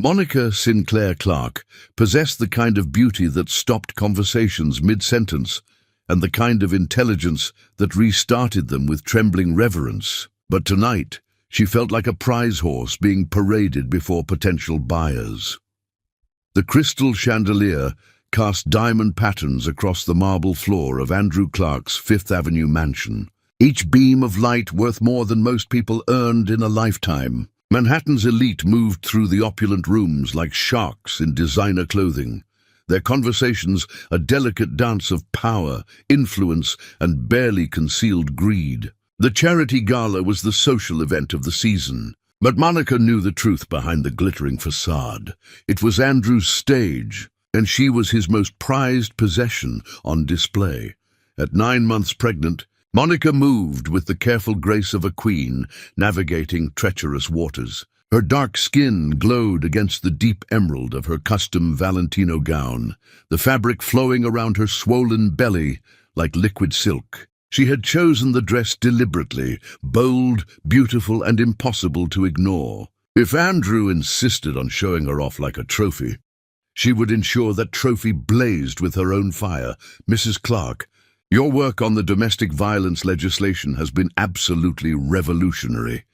Monica Sinclair Clarke possessed the kind of beauty that stopped conversations mid-sentence and the kind of intelligence that restarted them with trembling reverence. But tonight, she felt like a prize horse being paraded before potential buyers. The crystal chandelier cast diamond patterns across the marble floor of Andrew Clarke's Fifth Avenue mansion, each beam of light worth more than most people earned in a lifetime. Manhattan's elite moved through the opulent rooms like sharks in designer clothing, their conversations a delicate dance of power, influence, and barely concealed greed. The charity gala was the social event of the season, but Monica knew the truth behind the glittering facade. It was Andrew's stage, and she was his most prized possession on display. At 9 months pregnant, Monica moved with the careful grace of a queen navigating treacherous waters. Her dark skin glowed against the deep emerald of her custom Valentino gown, the fabric flowing around her swollen belly like liquid silk. She had chosen the dress deliberately, bold, beautiful, and impossible to ignore. If Andrew insisted on showing her off like a trophy, she would ensure that trophy blazed with her own fire. Mrs. Clarke, your work on the domestic violence legislation has been absolutely revolutionary.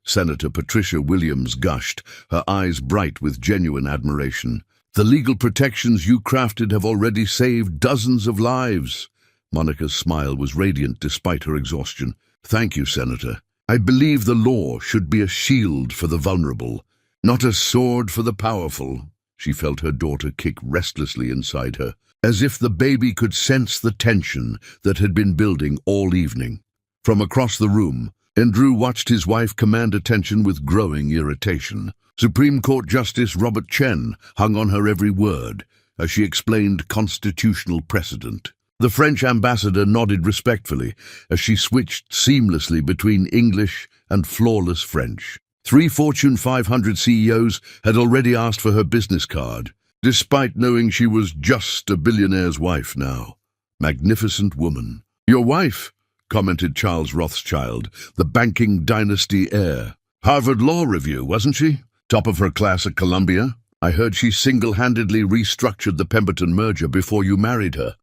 Senator Patricia Williams gushed, her eyes bright with genuine admiration. The legal protections you crafted have already saved dozens of lives. Monica's smile was radiant despite her exhaustion. Thank you, Senator. I believe the law should be a shield for the vulnerable, not a sword for the powerful. She felt her daughter kick restlessly inside her, as if the baby could sense the tension that had been building all evening. From across the room, Andrew watched his wife command attention with growing irritation. Supreme Court Justice Robert Chen hung on her every word as she explained constitutional precedent. The French ambassador nodded respectfully as she switched seamlessly between English and flawless French. 3 Fortune 500 CEOs had already asked for her business card, despite knowing she was just a billionaire's wife now. Magnificent woman. Your wife, commented Charles Rothschild, the banking dynasty heir. Harvard Law Review, wasn't she? Top of her class at Columbia? I heard she single-handedly restructured the Pemberton merger before you married her.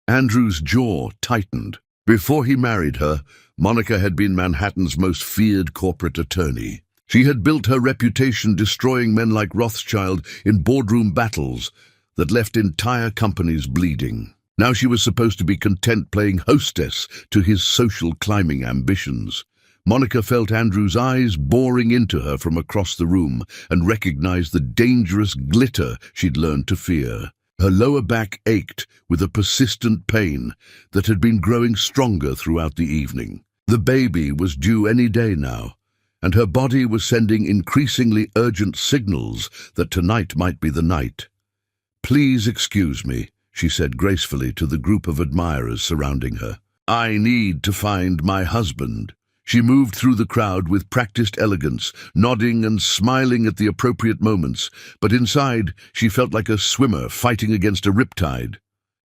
Andrew's jaw tightened. Before he married her, Monica had been Manhattan's most feared corporate attorney. She had built her reputation destroying men like Rothschild in boardroom battles that left entire companies bleeding. Now she was supposed to be content playing hostess to his social climbing ambitions. Monica felt Andrew's eyes boring into her from across the room and recognized the dangerous glitter she'd learned to fear. Her lower back ached with a persistent pain that had been growing stronger throughout the evening. The baby was due any day now, and her body was sending increasingly urgent signals that tonight might be the night. Please excuse me, she said gracefully to the group of admirers surrounding her. I need to find my husband. She moved through the crowd with practiced elegance, nodding and smiling at the appropriate moments, but inside she felt like a swimmer fighting against a riptide.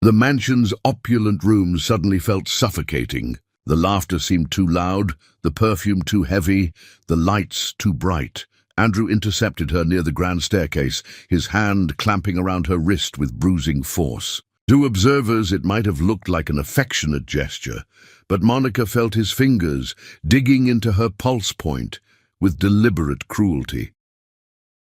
The mansion's opulent rooms suddenly felt suffocating. The laughter seemed too loud, the perfume too heavy, the lights too bright. Andrew intercepted her near the grand staircase, his hand clamping around her wrist with bruising force. To observers, it might have looked like an affectionate gesture, but Monica felt his fingers digging into her pulse point with deliberate cruelty.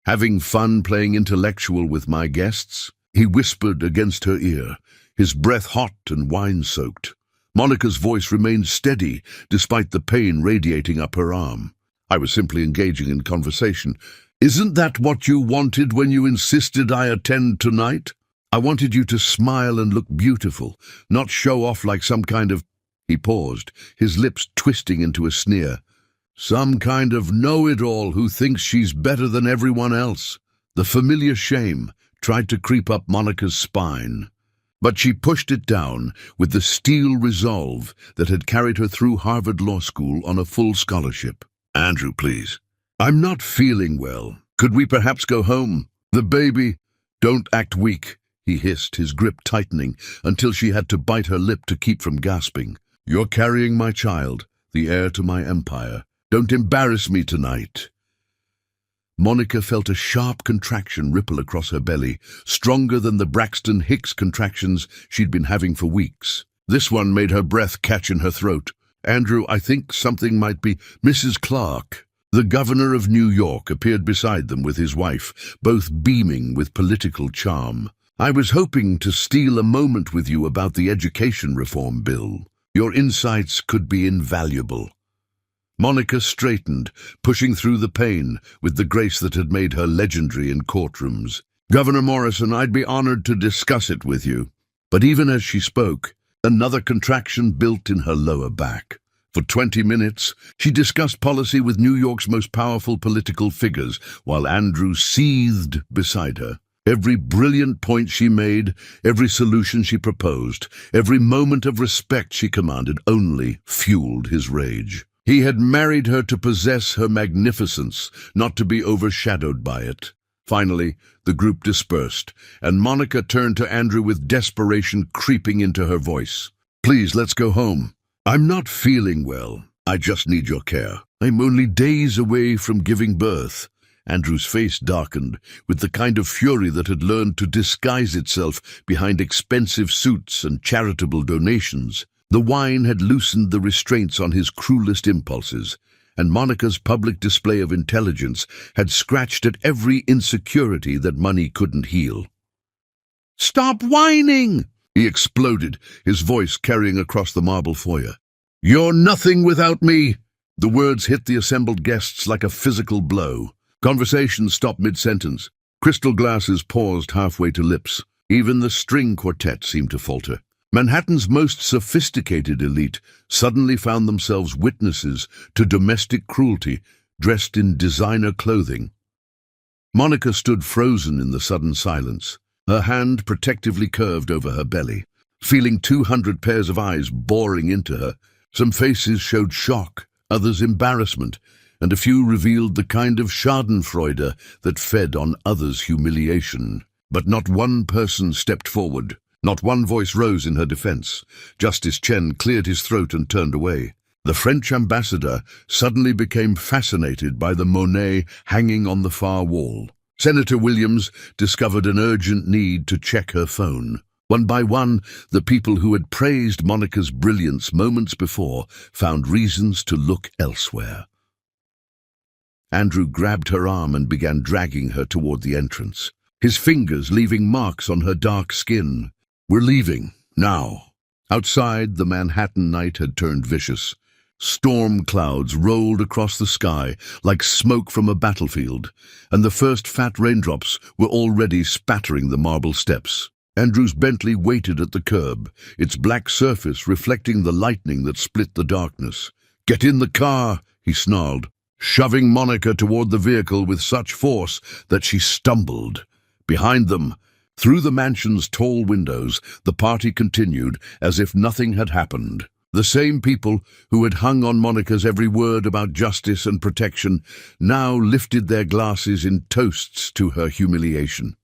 Having fun playing intellectual with my guests? He whispered against her ear, his breath hot and wine-soaked. Monica's voice remained steady, despite the pain radiating up her arm. I was simply engaging in conversation. Isn't that what you wanted when you insisted I attend tonight? I wanted you to smile and look beautiful, not show off like some kind of... He paused, his lips twisting into a sneer. Some kind of know-it-all who thinks she's better than everyone else. The familiar shame tried to creep up Monica's spine, but she pushed it down with the steel resolve that had carried her through Harvard Law School on a full scholarship. Andrew, please. I'm not feeling well. Could we perhaps go home? The baby... Don't act weak, he hissed, his grip tightening until she had to bite her lip to keep from gasping. You're carrying my child, the heir to my empire. Don't embarrass me tonight. Monica felt a sharp contraction ripple across her belly, stronger than the Braxton Hicks contractions she'd been having for weeks. This one made her breath catch in her throat. "Andrew, I think something might be—" Mrs. Clark, the governor of New York, appeared beside them with his wife, both beaming with political charm. "I was hoping to steal a moment with you about the education reform bill. Your insights could be invaluable." Monica straightened, pushing through the pain with the grace that had made her legendary in courtrooms. "Governor Morrison, I'd be honored to discuss it with you." But even as she spoke, another contraction built in her lower back. For 20 minutes, she discussed policy with New York's most powerful political figures, while Andrew seethed beside her. Every brilliant point she made, every solution she proposed, every moment of respect she commanded only fueled his rage. He had married her to possess her magnificence, not to be overshadowed by it. Finally, the group dispersed, and Monica turned to Andrew with desperation creeping into her voice. "Please, let's go home. I'm not feeling well. I just need your care. I'm only days away from giving birth." Andrew's face darkened with the kind of fury that had learned to disguise itself behind expensive suits and charitable donations. The wine had loosened the restraints on his cruelest impulses, and Monica's public display of intelligence had scratched at every insecurity that money couldn't heal. "Stop whining!" he exploded, his voice carrying across the marble foyer. "You're nothing without me!" The words hit the assembled guests like a physical blow. Conversation stopped mid-sentence. Crystal glasses paused halfway to lips. Even the string quartet seemed to falter. Manhattan's most sophisticated elite suddenly found themselves witnesses to domestic cruelty, dressed in designer clothing. Monica stood frozen in the sudden silence, her hand protectively curved over her belly, feeling 200 pairs of eyes boring into her. Some faces showed shock, others embarrassment, and a few revealed the kind of schadenfreude that fed on others' humiliation. But not one person stepped forward. Not one voice rose in her defense. Justice Chen cleared his throat and turned away. The French ambassador suddenly became fascinated by the Monet hanging on the far wall. Senator Williams discovered an urgent need to check her phone. One by one, the people who had praised Monica's brilliance moments before found reasons to look elsewhere. Andrew grabbed her arm and began dragging her toward the entrance, his fingers leaving marks on her dark skin. "We're leaving, now." Outside, the Manhattan night had turned vicious. Storm clouds rolled across the sky like smoke from a battlefield, and the first fat raindrops were already spattering the marble steps. Andrew's Bentley waited at the curb, its black surface reflecting the lightning that split the darkness. "Get in the car," he snarled, shoving Monica toward the vehicle with such force that she stumbled. Behind them, through the mansion's tall windows, the party continued as if nothing had happened. The same people who had hung on Monica's every word about justice and protection now lifted their glasses in toasts to her humiliation.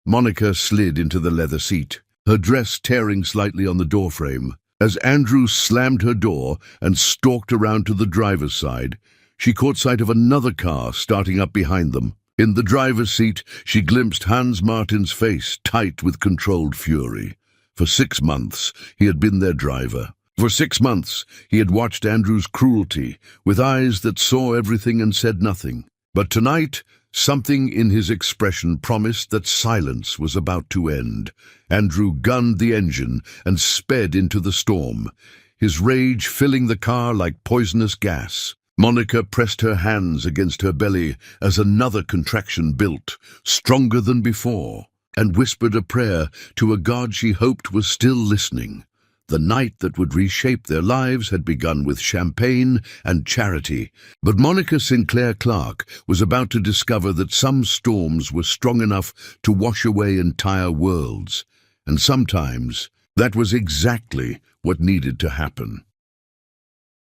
Monica slid into the leather seat, her dress tearing slightly on the doorframe. As Andrew slammed her door and stalked around to the driver's side, she caught sight of another car starting up behind them. In the driver's seat, she glimpsed Hans Martin's face, tight with controlled fury. For 6 months, he had been their driver. For 6 months, he had watched Andrew's cruelty, with eyes that saw everything and said nothing. But tonight, something in his expression promised that silence was about to end. Andrew gunned the engine and sped into the storm, his rage filling the car like poisonous gas. Monica pressed her hands against her belly as another contraction built, stronger than before, and whispered a prayer to a God she hoped was still listening. The night that would reshape their lives had begun with champagne and charity, but Monica Sinclair Clark was about to discover that some storms were strong enough to wash away entire worlds, and sometimes that was exactly what needed to happen.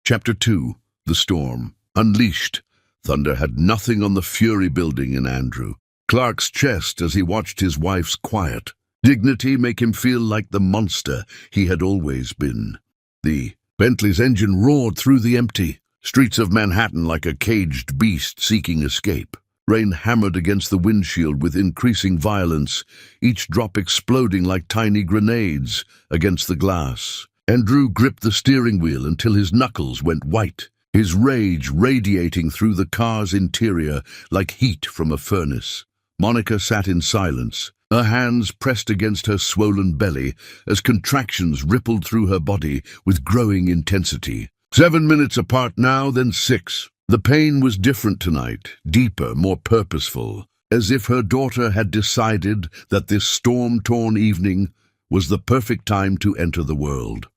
Chapter 2. The Storm. Unleashed. Thunder had nothing on the fury building in Andrew Clark's chest as he watched his wife's quiet dignity make him feel like the monster he had always been. The Bentley's engine roared through the empty, Streets of Manhattan like a caged beast seeking escape. Rain hammered against the windshield with increasing violence, each drop exploding like tiny grenades against the glass. Andrew gripped the steering wheel until his knuckles went white, his rage radiating through the car's interior like heat from a furnace. Monica sat in silence, her hands pressed against her swollen belly as contractions rippled through her body with growing intensity. 7 minutes apart now, then 6. The pain was different tonight, deeper, more purposeful, as if her daughter had decided that this storm-torn evening was the perfect time to enter the world.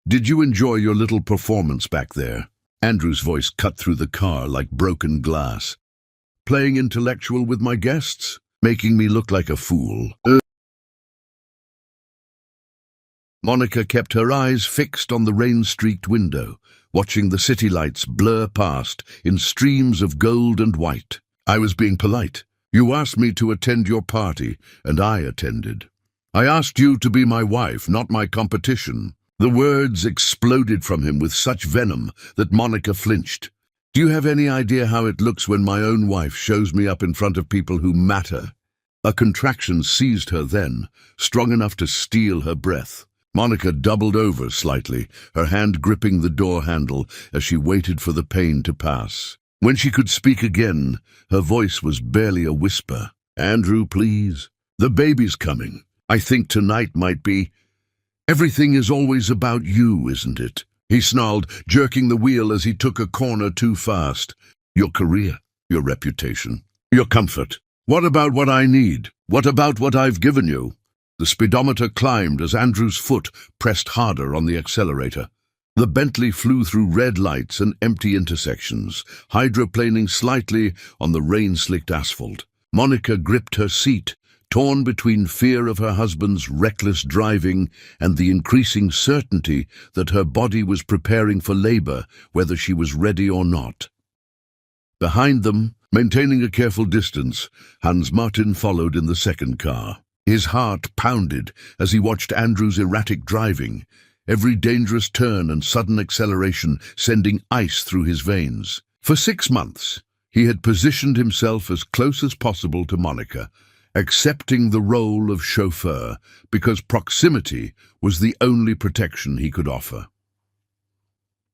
"Did you enjoy your little performance back there?" Andrew's voice cut through the car like broken glass. "Playing intellectual with my guests? Making me look like a fool?" Monica kept her eyes fixed on the rain-streaked window, watching the city lights blur past in streams of gold and white. "I was being polite. You asked me to attend your party, and I attended. I asked you to be my wife, not my competition." The words exploded from him with such venom that Monica flinched. "Do you have any idea how it looks when my own wife shows me up in front of people who matter?" A contraction seized her then, strong enough to steal her breath. Monica doubled over slightly, her hand gripping the door handle as she waited for the pain to pass. When she could speak again, her voice was barely a whisper. "Andrew, please. The baby's coming. I think tonight might be... Everything is always about you, isn't it?" He snarled, jerking the wheel as he took a corner too fast. "Your career, your reputation, your comfort. What about what I need? What about what I've given you?" The speedometer climbed as Andrew's foot pressed harder on the accelerator. The Bentley flew through red lights and empty intersections, hydroplaning slightly on the rain-slicked asphalt. Monica gripped her seat, torn between fear of her husband's reckless driving and the increasing certainty that her body was preparing for labor, whether she was ready or not. Behind them, maintaining a careful distance, Hans Martin followed in the second car. His heart pounded as he watched Andrew's erratic driving, every dangerous turn and sudden acceleration sending ice through his veins. For 6 months, he had positioned himself as close as possible to Monica, accepting the role of chauffeur because proximity was the only protection he could offer.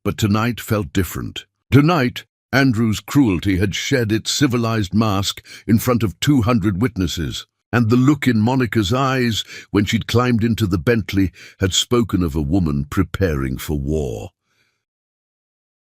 But tonight felt different. Tonight, Andrew's cruelty had shed its civilized mask in front of 200 witnesses. And the look in Monica's eyes when she'd climbed into the Bentley had spoken of a woman preparing for war.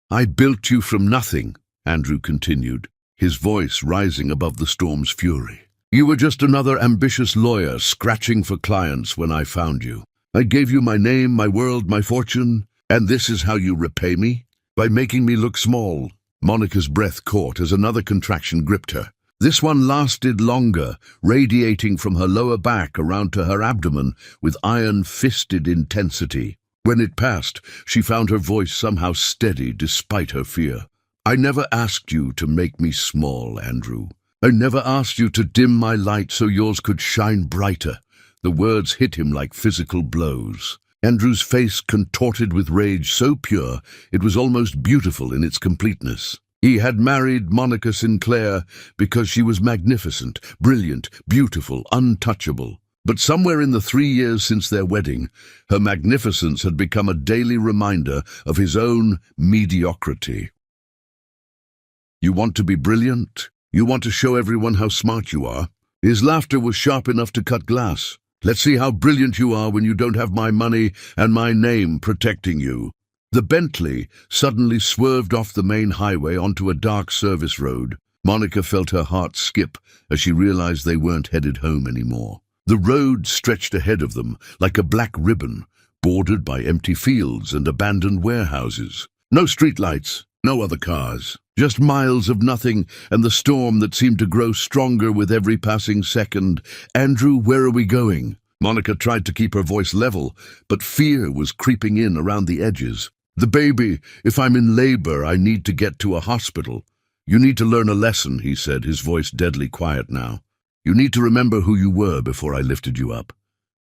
"I built you from nothing," Andrew continued, his voice rising above the storm's fury. "You were just another ambitious lawyer scratching for clients when I found you. I gave you my name, my world, my fortune, and this is how you repay me? By making me look small." Monica's breath caught as another contraction gripped her. This one lasted longer, radiating from her lower back around to her abdomen with iron-fisted intensity. When it passed, she found her voice somehow steady despite her fear. "I never asked you to make me small, Andrew. I never asked you to dim my light so yours could shine brighter." The words hit him like physical blows. Andrew's face contorted with rage so pure it was almost beautiful in its completeness. He had married Monica Sinclair because she was magnificent, brilliant, beautiful, untouchable. But somewhere in the 3 years since their wedding, her magnificence had become a daily reminder of his own mediocrity. "You want to be brilliant? You want to show everyone how smart you are?" His laughter was sharp enough to cut glass. "Let's see how brilliant you are when you don't have my money and my name protecting you." The Bentley suddenly swerved off the main highway onto a dark service road. Monica felt her heart skip as she realized they weren't headed home anymore. The road stretched ahead of them like a black ribbon, bordered by empty fields and abandoned warehouses. No streetlights, no other cars, just miles of nothing and the storm that seemed to grow stronger with every passing second. "Andrew, where are we going?" Monica tried to keep her voice level, but fear was creeping in around the edges. "The baby. If I'm in labor, I need to get to a hospital." "You need to learn a lesson," he said, his voice deadly quiet now. "You need to remember who you were before I lifted you up,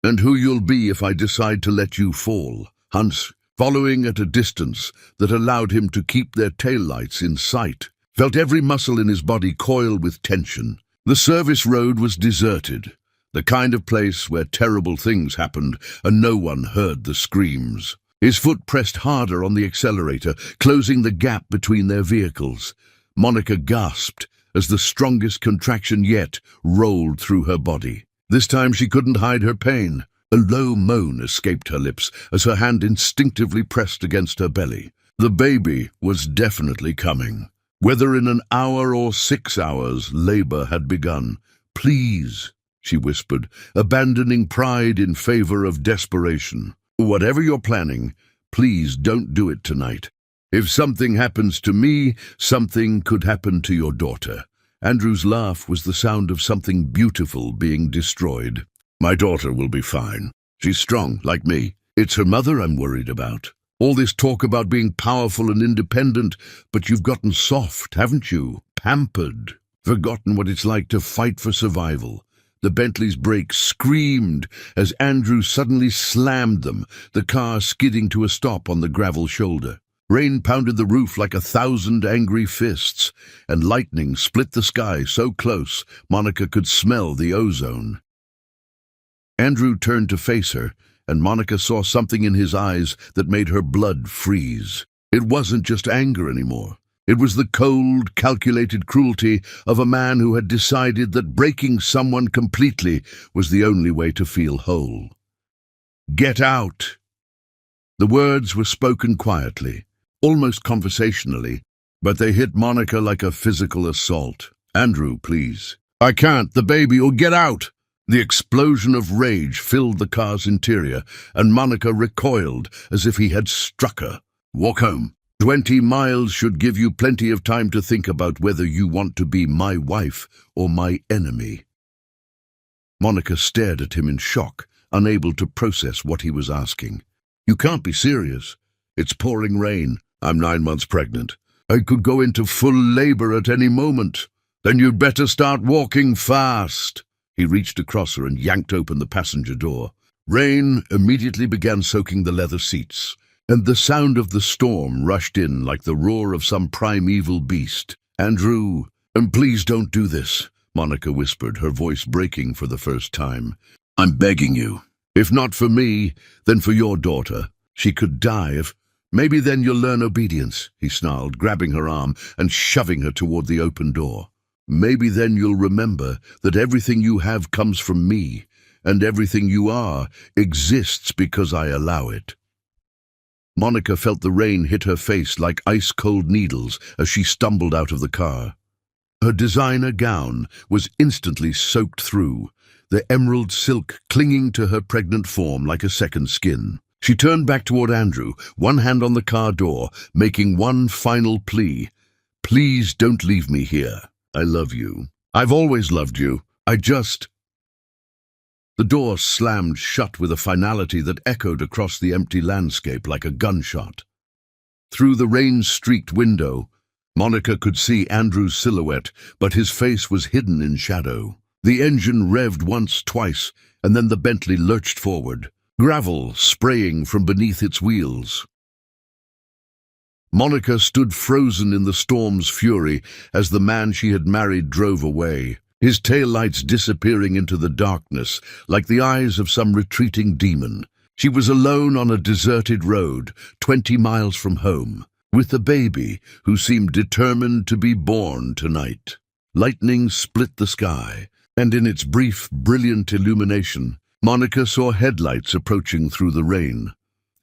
and who you'll be if I decide to let you fall." Hans, following at a distance that allowed him to keep their taillights in sight, felt every muscle in his body coil with tension. The service road was deserted, the kind of place where terrible things happened and no one heard the screams. His foot pressed harder on the accelerator, closing the gap between their vehicles. Monica gasped as the strongest contraction yet rolled through her body. This time she couldn't hide her pain. A low moan escaped her lips as her hand instinctively pressed against her belly. The baby was definitely coming. Whether in an hour or 6 hours, labor had begun. "Please," she whispered, abandoning pride in favor of desperation. "Whatever you're planning, please don't do it tonight. If something happens to me, something could happen to your daughter." Andrew's laugh was the sound of something beautiful being destroyed. "My daughter will be fine. She's strong, like me. It's her mother I'm worried about. All this talk about being powerful and independent, but you've gotten soft, haven't you? Pampered. Forgotten what it's like to fight for survival." The Bentley's brakes screamed as Andrew suddenly slammed them, the car skidding to a stop on the gravel shoulder. Rain pounded the roof like 1,000 angry fists, and lightning split the sky so close Monica could smell the ozone. Andrew turned to face her, and Monica saw something in his eyes that made her blood freeze. It wasn't just anger anymore. It was the cold, calculated cruelty of a man who had decided that breaking someone completely was the only way to feel whole. "Get out!" The words were spoken quietly, almost conversationally, but they hit Monica like a physical assault. "Andrew, please." "I can't, the baby will get out!" The explosion of rage filled the car's interior, and Monica recoiled as if he had struck her. "Walk home. 20 miles should give you plenty of time to think about whether you want to be my wife or my enemy." Monica stared at him in shock, unable to process what he was asking. "You can't be serious. It's pouring rain. I'm 9 months pregnant. I could go into full labor at any moment. Then you'd better start walking fast." He reached across her and yanked open the passenger door. Rain immediately began soaking the leather seats, and the sound of the storm rushed in like the roar of some primeval beast. "Andrew, and please don't do this," Monica whispered, her voice breaking for the first time. "I'm begging you. If not for me, then for your daughter. She could die if—" "Maybe then you'll learn obedience," he snarled, grabbing her arm and shoving her toward the open door. "Maybe then you'll remember that everything you have comes from me, and everything you are exists because I allow it." Monica felt the rain hit her face like ice-cold needles as she stumbled out of the car. Her designer gown was instantly soaked through, the emerald silk clinging to her pregnant form like a second skin. She turned back toward Andrew, one hand on the car door, making one final plea. "Please don't leave me here. I love you. I've always loved you. I just—" The door slammed shut with a finality that echoed across the empty landscape like a gunshot. Through the rain-streaked window, Monica could see Andrew's silhouette, but his face was hidden in shadow. The engine revved once, twice, and then the Bentley lurched forward, gravel spraying from beneath its wheels. Monica stood frozen in the storm's fury as the man she had married drove away, his taillights disappearing into the darkness like the eyes of some retreating demon. She was alone on a deserted road, 20 miles from home, with the baby who seemed determined to be born tonight. Lightning split the sky, and in its brief, brilliant illumination, Monica saw headlights approaching through the rain.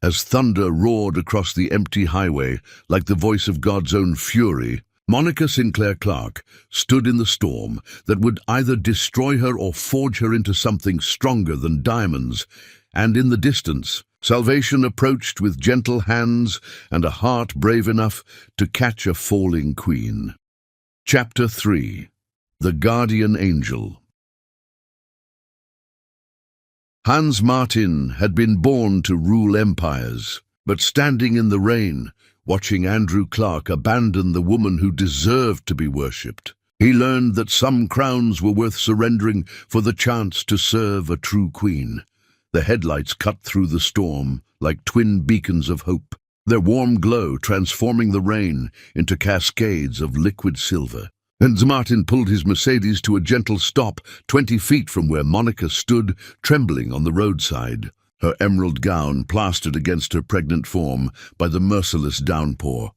As thunder roared across the empty highway like the voice of God's own fury, Monica Sinclair Clark stood in the storm that would either destroy her or forge her into something stronger than diamonds, and in the distance, salvation approached with gentle hands and a heart brave enough to catch a falling queen. Chapter 3. The Guardian Angel. Hans Martin had been born to rule empires, but standing in the rain, watching Andrew Clark abandon the woman who deserved to be worshipped, he learned that some crowns were worth surrendering for the chance to serve a true queen. The headlights cut through the storm like twin beacons of hope, their warm glow transforming the rain into cascades of liquid silver. And Martin pulled his Mercedes to a gentle stop 20 feet from where Monica stood, trembling on the roadside, her emerald gown plastered against her pregnant form by the merciless downpour.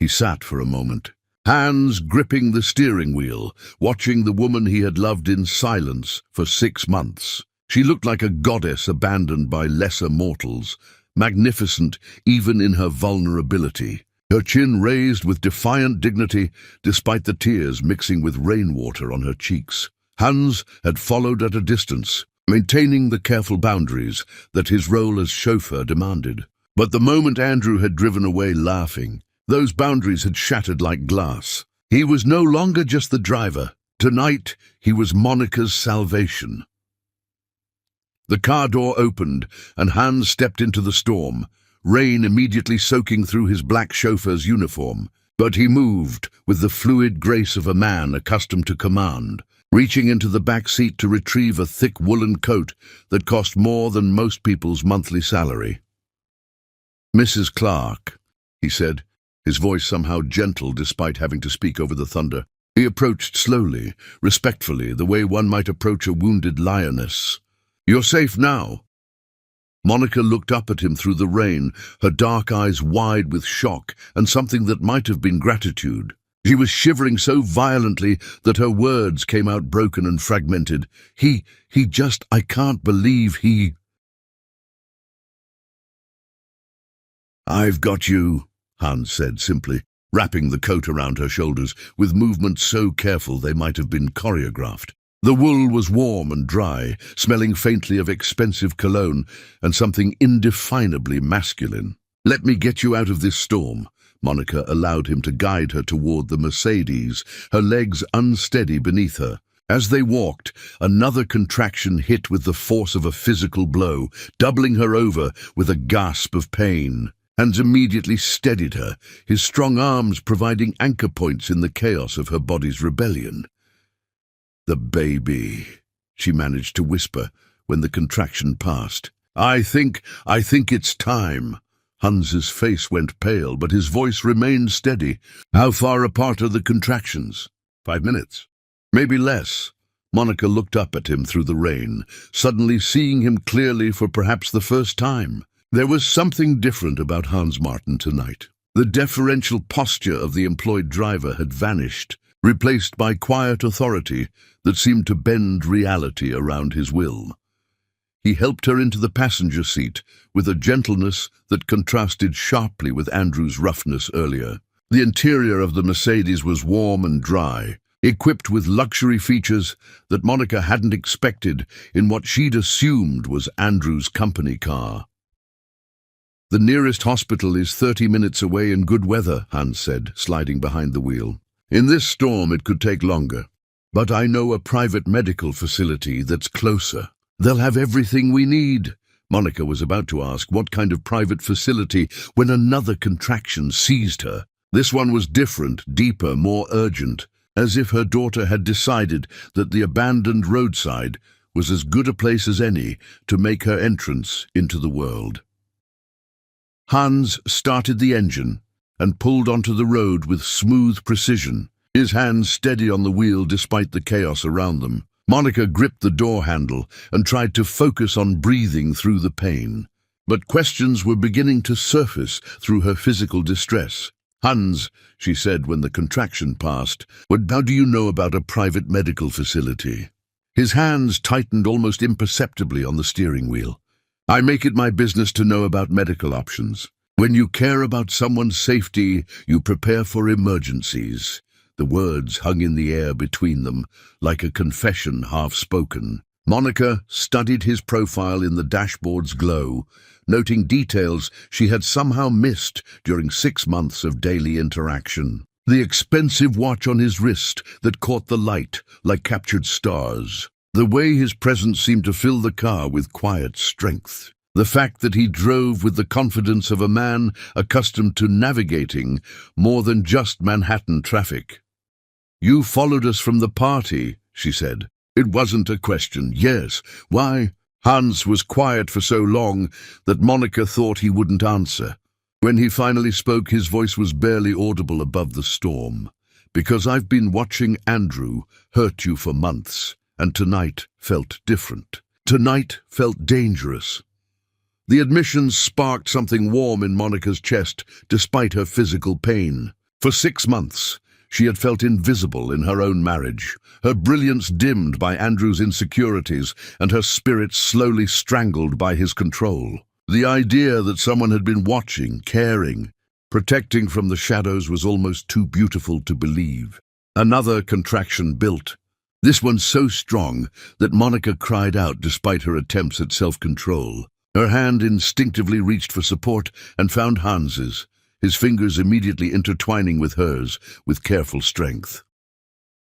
He sat for a moment, hands gripping the steering wheel, watching the woman he had loved in silence for 6 months. She looked like a goddess abandoned by lesser mortals, magnificent even in her vulnerability, her chin raised with defiant dignity despite the tears mixing with rainwater on her cheeks. Hans had followed at a distance, maintaining the careful boundaries that his role as chauffeur demanded. But the moment Andrew had driven away laughing, those boundaries had shattered like glass. He was no longer just the driver. Tonight, he was Monica's salvation. The car door opened, and Hans stepped into the storm, rain immediately soaking through his black chauffeur's uniform. But he moved with the fluid grace of a man accustomed to command, reaching into the back seat to retrieve a thick woolen coat that cost more than most people's monthly salary. "Mrs. Clark," he said, his voice somehow gentle despite having to speak over the thunder. He approached slowly, respectfully, the way one might approach a wounded lioness. "You're safe now." Monica looked up at him through the rain, her dark eyes wide with shock and something that might have been gratitude. She was shivering so violently that her words came out broken and fragmented. He just, I can't believe he... "I've got you," Hans said simply, wrapping the coat around her shoulders with movements so careful they might have been choreographed. The wool was warm and dry, smelling faintly of expensive cologne and something indefinably masculine. "Let me get you out of this storm." Monica allowed him to guide her toward the Mercedes, her legs unsteady beneath her. As they walked, another contraction hit with the force of a physical blow, doubling her over with a gasp of pain. Hans immediately steadied her, his strong arms providing anchor points in the chaos of her body's rebellion. "The baby," she managed to whisper when the contraction passed. I think it's time." Hans's face went pale, but his voice remained steady. "How far apart are the contractions?" 5 minutes. "Maybe less." Monica looked up at him through the rain, suddenly seeing him clearly for perhaps the first time. There was something different about Hans Martin tonight. The deferential posture of the employed driver had vanished, replaced by quiet authority that seemed to bend reality around his will. He helped her into the passenger seat with a gentleness that contrasted sharply with Andrew's roughness earlier. The interior of the Mercedes was warm and dry, equipped with luxury features that Monica hadn't expected in what she'd assumed was Andrew's company car. "The nearest hospital is 30 minutes away in good weather," Hans said, sliding behind the wheel. "In this storm it could take longer, but I know a private medical facility that's closer. They'll have everything we need." Monica was about to ask what kind of private facility when another contraction seized her. This one was different, deeper, more urgent, as if her daughter had decided that the abandoned roadside was as good a place as any to make her entrance into the world. Hans started the engine and pulled onto the road with smooth precision, his hands steady on the wheel despite the chaos around them. Monica gripped the door handle and tried to focus on breathing through the pain. But questions were beginning to surface through her physical distress. "Hans," she said when the contraction passed, "how do you know about a private medical facility?" His hands tightened almost imperceptibly on the steering wheel. "I make it my business to know about medical options. When you care about someone's safety, you prepare for emergencies." The words hung in the air between them, like a confession half-spoken. Monica studied his profile in the dashboard's glow, noting details she had somehow missed during 6 months of daily interaction. The expensive watch on his wrist that caught the light like captured stars. The way his presence seemed to fill the car with quiet strength. The fact that he drove with the confidence of a man accustomed to navigating more than just Manhattan traffic. "You followed us from the party," she said. "It wasn't a question." "Yes. Why?" Hans was quiet for so long that Monica thought he wouldn't answer. When he finally spoke, his voice was barely audible above the storm. "Because I've been watching Andrew hurt you for months, and tonight felt different. Tonight felt dangerous." The admission sparked something warm in Monica's chest, despite her physical pain. For 6 months, she had felt invisible in her own marriage, her brilliance dimmed by Andrew's insecurities, and her spirit slowly strangled by his control. The idea that someone had been watching, caring, protecting from the shadows was almost too beautiful to believe. Another contraction built, this one so strong that Monica cried out despite her attempts at self-control. Her hand instinctively reached for support and found Hans's, his fingers immediately intertwining with hers with careful strength.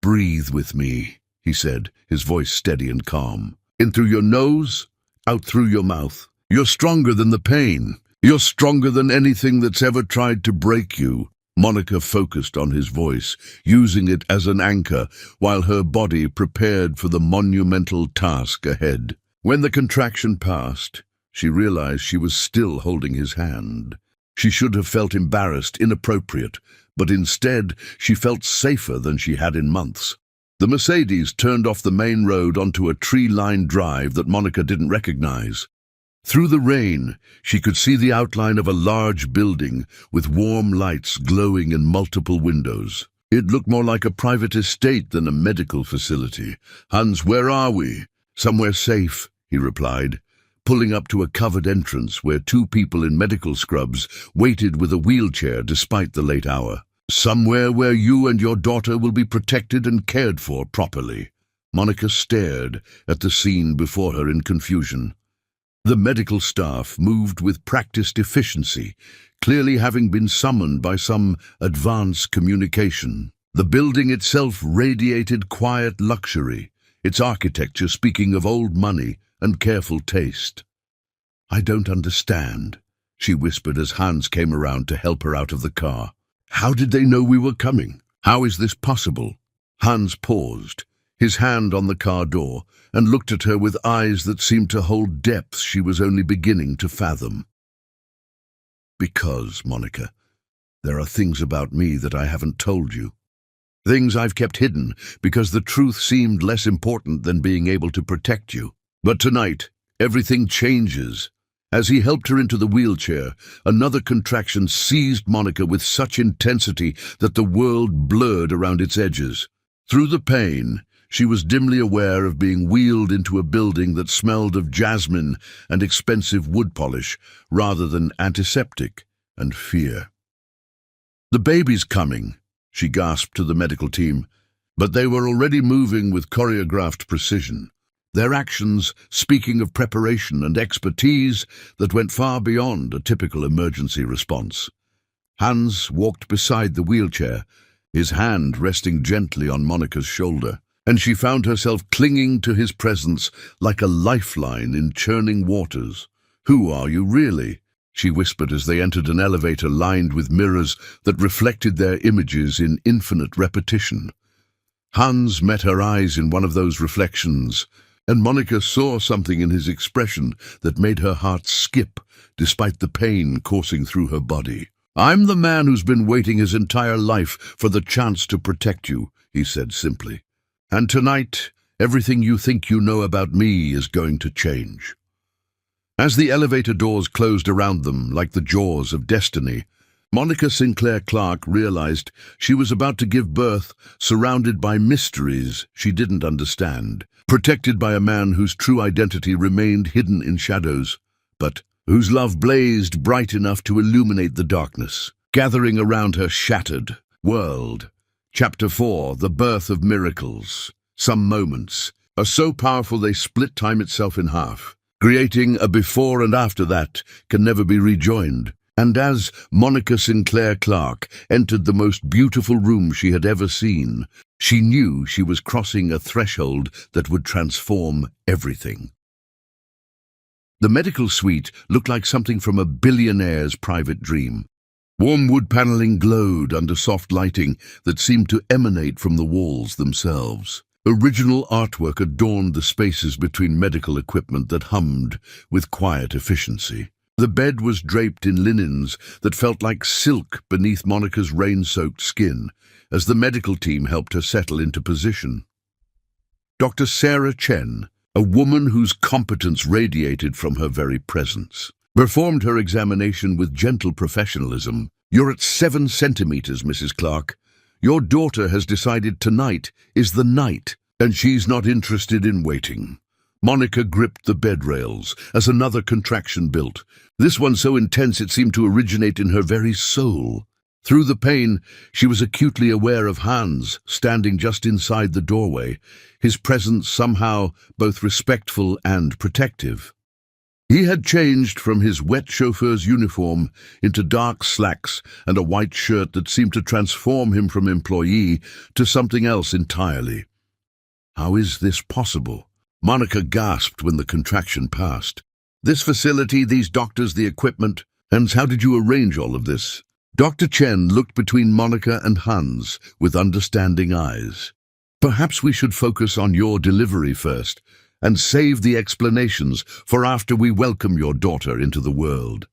"Breathe with me," he said, his voice steady and calm. "In through your nose, out through your mouth. You're stronger than the pain. You're stronger than anything that's ever tried to break you." Monica focused on his voice, using it as an anchor, while her body prepared for the monumental task ahead. When the contraction passed, she realized she was still holding his hand. She should have felt embarrassed, inappropriate, but instead she felt safer than she had in months. The Mercedes turned off the main road onto a tree-lined drive that Monica didn't recognize. Through the rain, she could see the outline of a large building with warm lights glowing in multiple windows. It looked more like a private estate than a medical facility. "Hans, where are we?" "Somewhere safe," he replied, pulling up to a covered entrance where 2 people in medical scrubs waited with a wheelchair despite the late hour. "Somewhere where you and your daughter will be protected and cared for properly." Monica stared at the scene before her in confusion. The medical staff moved with practiced efficiency, clearly having been summoned by some advanced communication. The building itself radiated quiet luxury, its architecture speaking of old money and careful taste. "I don't understand," she whispered as Hans came around to help her out of the car. "How did they know we were coming? How is this possible?" Hans paused, his hand on the car door, and looked at her with eyes that seemed to hold depths she was only beginning to fathom. "Because, Monica, there are things about me that I haven't told you. Things I've kept hidden because the truth seemed less important than being able to protect you. But tonight, everything changes." As he helped her into the wheelchair, another contraction seized Monica with such intensity that the world blurred around its edges. Through the pain, she was dimly aware of being wheeled into a building that smelled of jasmine and expensive wood polish rather than antiseptic and fear. "The baby's coming," she gasped to the medical team, but they were already moving with choreographed precision. Their actions speaking of preparation and expertise that went far beyond a typical emergency response. Hans walked beside the wheelchair, his hand resting gently on Monica's shoulder, and she found herself clinging to his presence like a lifeline in churning waters. "Who are you really?" she whispered as they entered an elevator lined with mirrors that reflected their images in infinite repetition. Hans met her eyes in one of those reflections, and Monica saw something in his expression that made her heart skip, despite the pain coursing through her body. "I'm the man who's been waiting his entire life for the chance to protect you," he said simply. "And tonight, everything you think you know about me is going to change." As the elevator doors closed around them like the jaws of destiny, Monica Sinclair Clark realized she was about to give birth, surrounded by mysteries she didn't understand, protected by a man whose true identity remained hidden in shadows, but whose love blazed bright enough to illuminate the darkness. Gathering around her shattered world. Chapter 4, The Birth of Miracles. Some moments are so powerful they split time itself in half, creating a before and after that can never be rejoined. And as Monica Sinclair Clark entered the most beautiful room she had ever seen, she knew she was crossing a threshold that would transform everything. The medical suite looked like something from a billionaire's private dream. Warm wood paneling glowed under soft lighting that seemed to emanate from the walls themselves. Original artwork adorned the spaces between medical equipment that hummed with quiet efficiency. The bed was draped in linens that felt like silk beneath Monica's rain-soaked skin as the medical team helped her settle into position. Dr. Sarah Chen, a woman whose competence radiated from her very presence, performed her examination with gentle professionalism. "You're at 7 centimeters, Mrs. Clark. Your daughter has decided tonight is the night, and she's not interested in waiting." Monica gripped the bed rails as another contraction built, this one so intense it seemed to originate in her very soul. Through the pain, she was acutely aware of Hans standing just inside the doorway, his presence somehow both respectful and protective. He had changed from his wet chauffeur's uniform into dark slacks and a white shirt that seemed to transform him from employee to something else entirely. "How is this possible?" Monica gasped when the contraction passed. "This facility, these doctors, the equipment, and how did you arrange all of this?" Dr. Chen looked between Monica and Hans with understanding eyes. "Perhaps we should focus on your delivery first, and save the explanations for after we welcome your daughter into the world."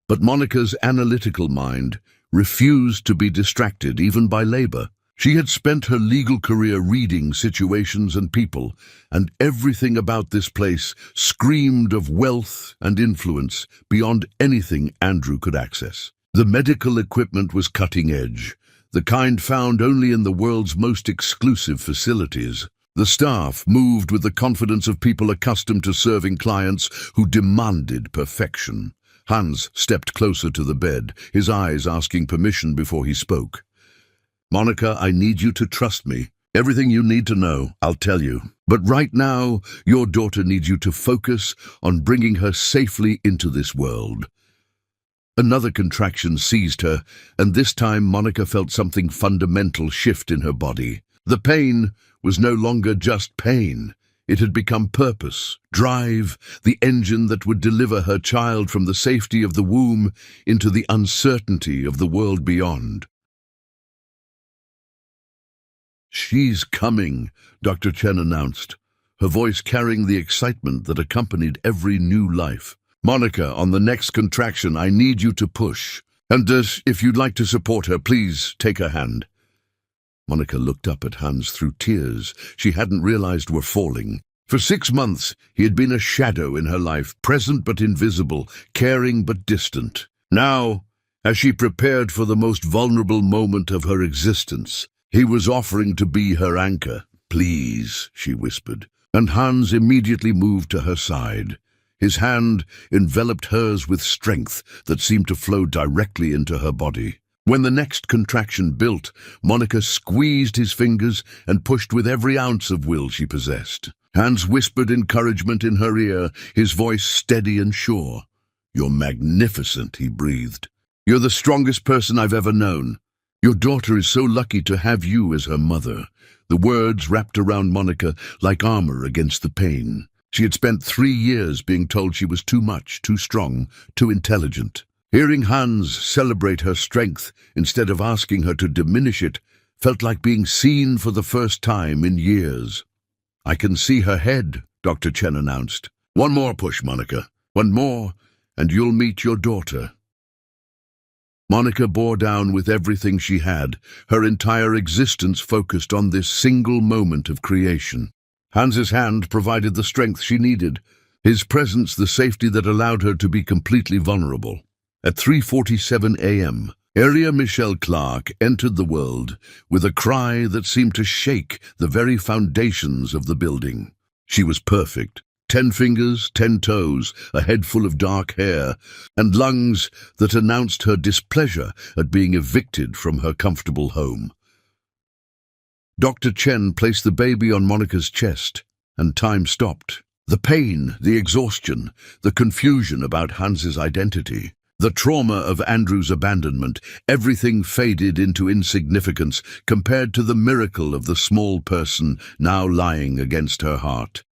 But Monica's analytical mind refused to be distracted even by labor. She had spent her legal career reading situations and people, and everything about this place screamed of wealth and influence beyond anything Andrew could access. The medical equipment was cutting edge, the kind found only in the world's most exclusive facilities. The staff moved with the confidence of people accustomed to serving clients who demanded perfection. Hans stepped closer to the bed, his eyes asking permission before he spoke. "Monica, I need you to trust me. Everything you need to know, I'll tell you. But right now, your daughter needs you to focus on bringing her safely into this world." Another contraction seized her, and this time Monica felt something fundamental shift in her body. The pain was no longer just pain. It had become purpose, drive, the engine that would deliver her child from the safety of the womb into the uncertainty of the world beyond. "She's coming," Dr. Chen announced, her voice carrying the excitement that accompanied every new life. "Monica, on the next contraction, I need you to push. And if you'd like to support her, please take her hand." Monica looked up at Hans through tears she hadn't realized were falling. For 6 months, he had been a shadow in her life, present but invisible, caring but distant. Now, as she prepared for the most vulnerable moment of her existence, he was offering to be her anchor. "Please," she whispered, and Hans immediately moved to her side. His hand enveloped hers with strength that seemed to flow directly into her body. When the next contraction built, Monica squeezed his fingers and pushed with every ounce of will she possessed. Hans whispered encouragement in her ear, his voice steady and sure. "You're magnificent," he breathed. "You're the strongest person I've ever known. Your daughter is so lucky to have you as her mother." The words wrapped around Monica like armor against the pain. She had spent 3 years being told she was too much, too strong, too intelligent. Hearing Hans celebrate her strength instead of asking her to diminish it felt like being seen for the first time in years. "I can see her head," Dr. Chen announced. "One more push, Monica. One more, and you'll meet your daughter." Monica bore down with everything she had, her entire existence focused on this single moment of creation. Hans's hand provided the strength she needed, his presence the safety that allowed her to be completely vulnerable. At 3:47 a.m., Area Michelle Clark entered the world with a cry that seemed to shake the very foundations of the building. She was perfect. 10 fingers, 10 toes, a head full of dark hair, and lungs that announced her displeasure at being evicted from her comfortable home. Dr. Chen placed the baby on Monica's chest, and time stopped. The pain, the exhaustion, the confusion about Hans's identity, the trauma of Andrew's abandonment, everything faded into insignificance compared to the miracle of the small person now lying against her heart.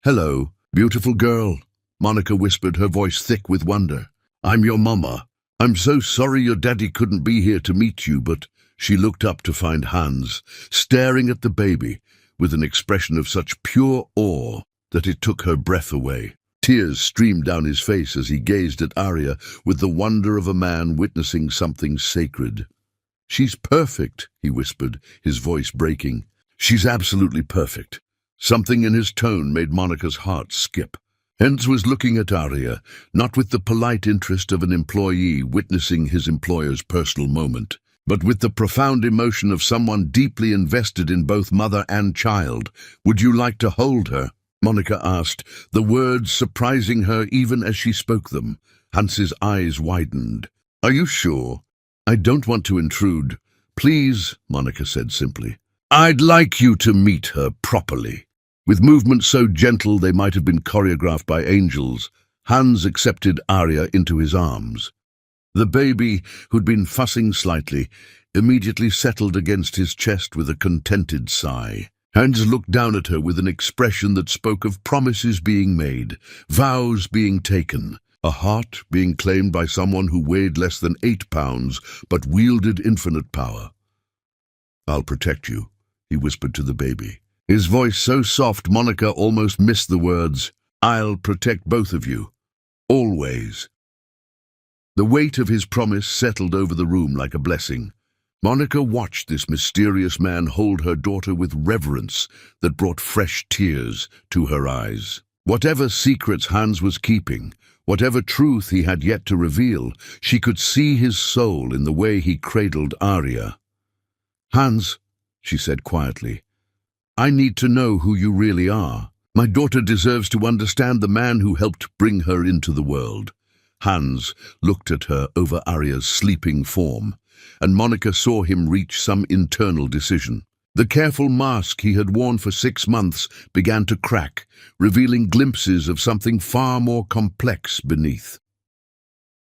"Hello, beautiful girl," Monica whispered, her voice thick with wonder. "I'm your mama. I'm so sorry your daddy couldn't be here to meet you," but she looked up to find Hans, staring at the baby, with an expression of such pure awe that it took her breath away. Tears streamed down his face as he gazed at Arya with the wonder of a man witnessing something sacred. "She's perfect," he whispered, his voice breaking. "She's absolutely perfect." Something in his tone made Monica's heart skip. Hans was looking at Arya, not with the polite interest of an employee witnessing his employer's personal moment, but with the profound emotion of someone deeply invested in both mother and child. "Would you like to hold her?" Monica asked, the words surprising her even as she spoke them. Hans's eyes widened. "Are you sure? I don't want to intrude." "Please," Monica said simply. "I'd like you to meet her properly." With movements so gentle they might have been choreographed by angels, Hans accepted Arya into his arms. The baby, who'd been fussing slightly, immediately settled against his chest with a contented sigh. Hans looked down at her with an expression that spoke of promises being made, vows being taken, a heart being claimed by someone who weighed less than 8 pounds but wielded infinite power. "I'll protect you," he whispered to the baby. His voice so soft Monica almost missed the words, "I'll protect both of you. Always." The weight of his promise settled over the room like a blessing. Monica watched this mysterious man hold her daughter with reverence that brought fresh tears to her eyes. Whatever secrets Hans was keeping, whatever truth he had yet to reveal, she could see his soul in the way he cradled Arya. "Hans," she said quietly, "I need to know who you really are. My daughter deserves to understand the man who helped bring her into the world." Hans looked at her over Arya's sleeping form, and Monica saw him reach some internal decision. The careful mask he had worn for 6 months began to crack, revealing glimpses of something far more complex beneath.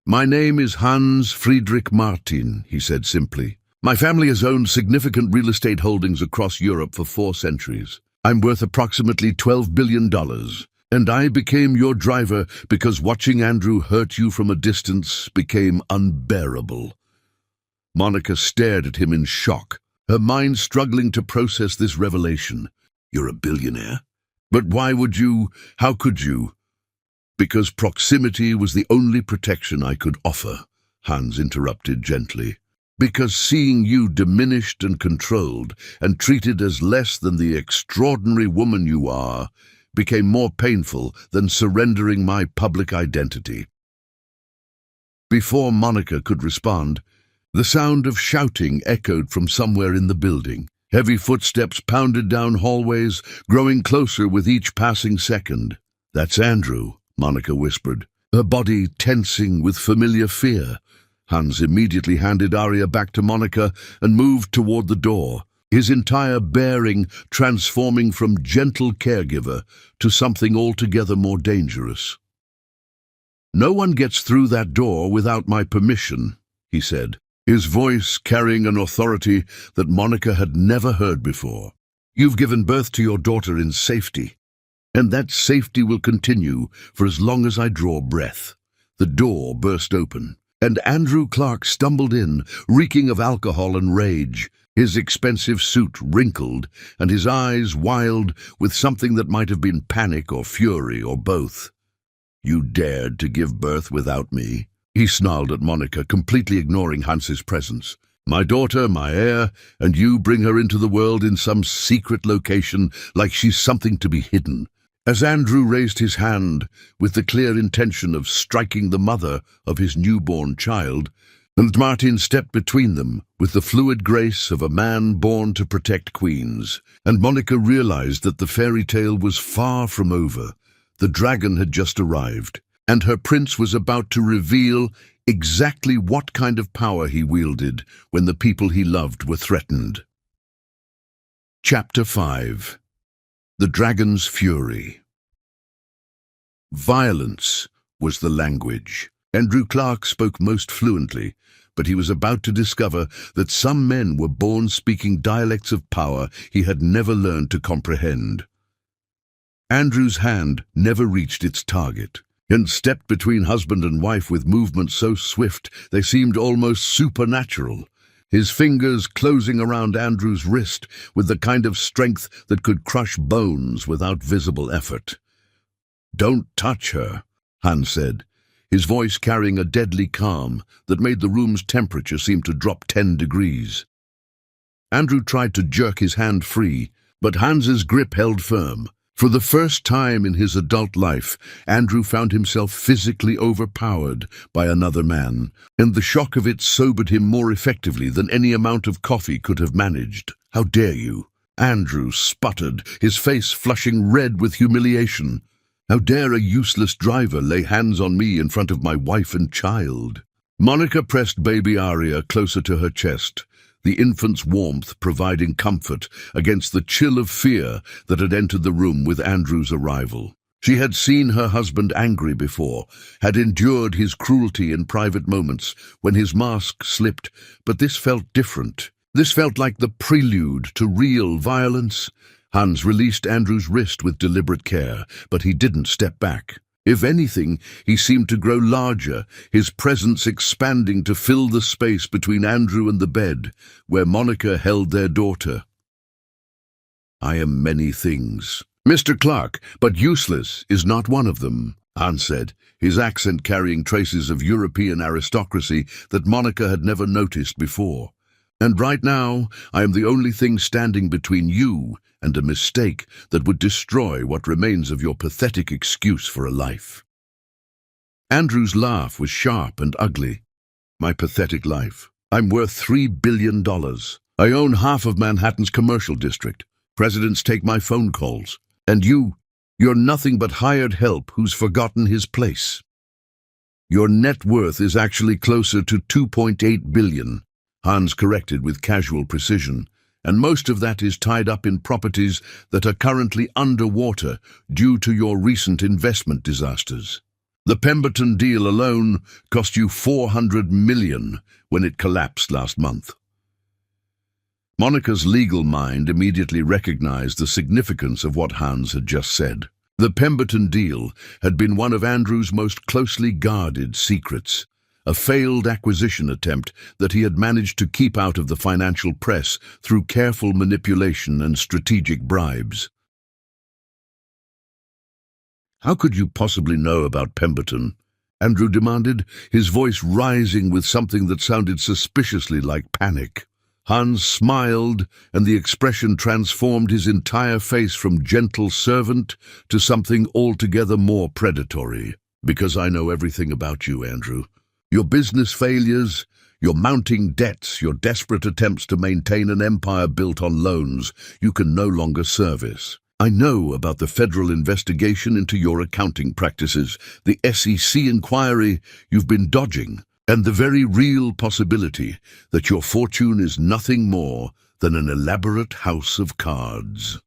"My name is Hans Friedrich Martin," he said simply. "My family has owned significant real estate holdings across Europe for 4 centuries. I'm worth approximately $12 billion, and I became your driver because watching Andrew hurt you from a distance became unbearable." Monica stared at him in shock, her mind struggling to process this revelation. "You're a billionaire? But why would you? How could you?" "Because proximity was the only protection I could offer," Hans interrupted gently. "Because seeing you diminished and controlled and treated as less than the extraordinary woman you are became more painful than surrendering my public identity." Before Monica could respond, the sound of shouting echoed from somewhere in the building. Heavy footsteps pounded down hallways, growing closer with each passing second. "That's Andrew," Monica whispered, her body tensing with familiar fear. Hans immediately handed Arya back to Monica and moved toward the door, his entire bearing transforming from gentle caregiver to something altogether more dangerous. "No one gets through that door without my permission," he said, his voice carrying an authority that Monica had never heard before. "You've given birth to your daughter in safety, and that safety will continue for as long as I draw breath." The door burst open, and Andrew Clark stumbled in, reeking of alcohol and rage, his expensive suit wrinkled and his eyes wild with something that might have been panic or fury or both. "You dared to give birth without me?" He snarled at Monica, completely ignoring Hans's presence. "My daughter, my heir, and you bring her into the world in some secret location like she's something to be hidden." As Andrew raised his hand with the clear intention of striking the mother of his newborn child, and Martin stepped between them with the fluid grace of a man born to protect queens, and Monica realized that the fairy tale was far from over. The dragon had just arrived, and her prince was about to reveal exactly what kind of power he wielded when the people he loved were threatened. Chapter 5. The Dragon's Fury. Violence was the language. Andrew Clark spoke most fluently, but he was about to discover that some men were born speaking dialects of power he had never learned to comprehend. Andrew's hand never reached its target, and stepped between husband and wife with movements so swift they seemed almost supernatural. his fingers closing around Andrew's wrist with the kind of strength that could crush bones without visible effort. "Don't touch her," Hans said, his voice carrying a deadly calm that made the room's temperature seem to drop 10 degrees. Andrew tried to jerk his hand free, but Hans's grip held firm. For the first time in his adult life, Andrew found himself physically overpowered by another man, and the shock of it sobered him more effectively than any amount of coffee could have managed. "How dare you?" Andrew sputtered, his face flushing red with humiliation. "How dare a useless driver lay hands on me in front of my wife and child?" Monica pressed baby Aria closer to her chest, the infant's warmth providing comfort against the chill of fear that had entered the room with Andrew's arrival. She had seen her husband angry before, had endured his cruelty in private moments when his mask slipped, but this felt different. This felt like the prelude to real violence. Hans released Andrew's wrist with deliberate care, but he didn't step back. If anything, he seemed to grow larger, his presence expanding to fill the space between Andrew and the bed, where Monica held their daughter. "I am many things, Mr. Clark, but useless is not one of them," Hans said, his accent carrying traces of European aristocracy that Monica had never noticed before. "And right now, I am the only thing standing between you and a mistake that would destroy what remains of your pathetic excuse for a life." Andrew's laugh was sharp and ugly. "My pathetic life. I'm worth $3 billion. I own half of Manhattan's commercial district. Presidents take my phone calls. And you're nothing but hired help who's forgotten his place. Your net worth is actually closer to $2.8 billion, Hans corrected with casual precision, and most of that is tied up in properties that are currently underwater due to your recent investment disasters. The Pemberton deal alone cost you $400 million when it collapsed last month." Monica's legal mind immediately recognized the significance of what Hans had just said. The Pemberton deal had been one of Andrew's most closely guarded secrets, a failed acquisition attempt that he had managed to keep out of the financial press through careful manipulation and strategic bribes. "How could you possibly know about Pemberton?" Andrew demanded, his voice rising with something that sounded suspiciously like panic. Hans smiled, and the expression transformed his entire face from gentle servant to something altogether more predatory. "Because I know everything about you, Andrew. Your business failures, your mounting debts, your desperate attempts to maintain an empire built on loans you can no longer service. I know about the federal investigation into your accounting practices, the SEC inquiry you've been dodging, and the very real possibility that your fortune is nothing more than an elaborate house of cards."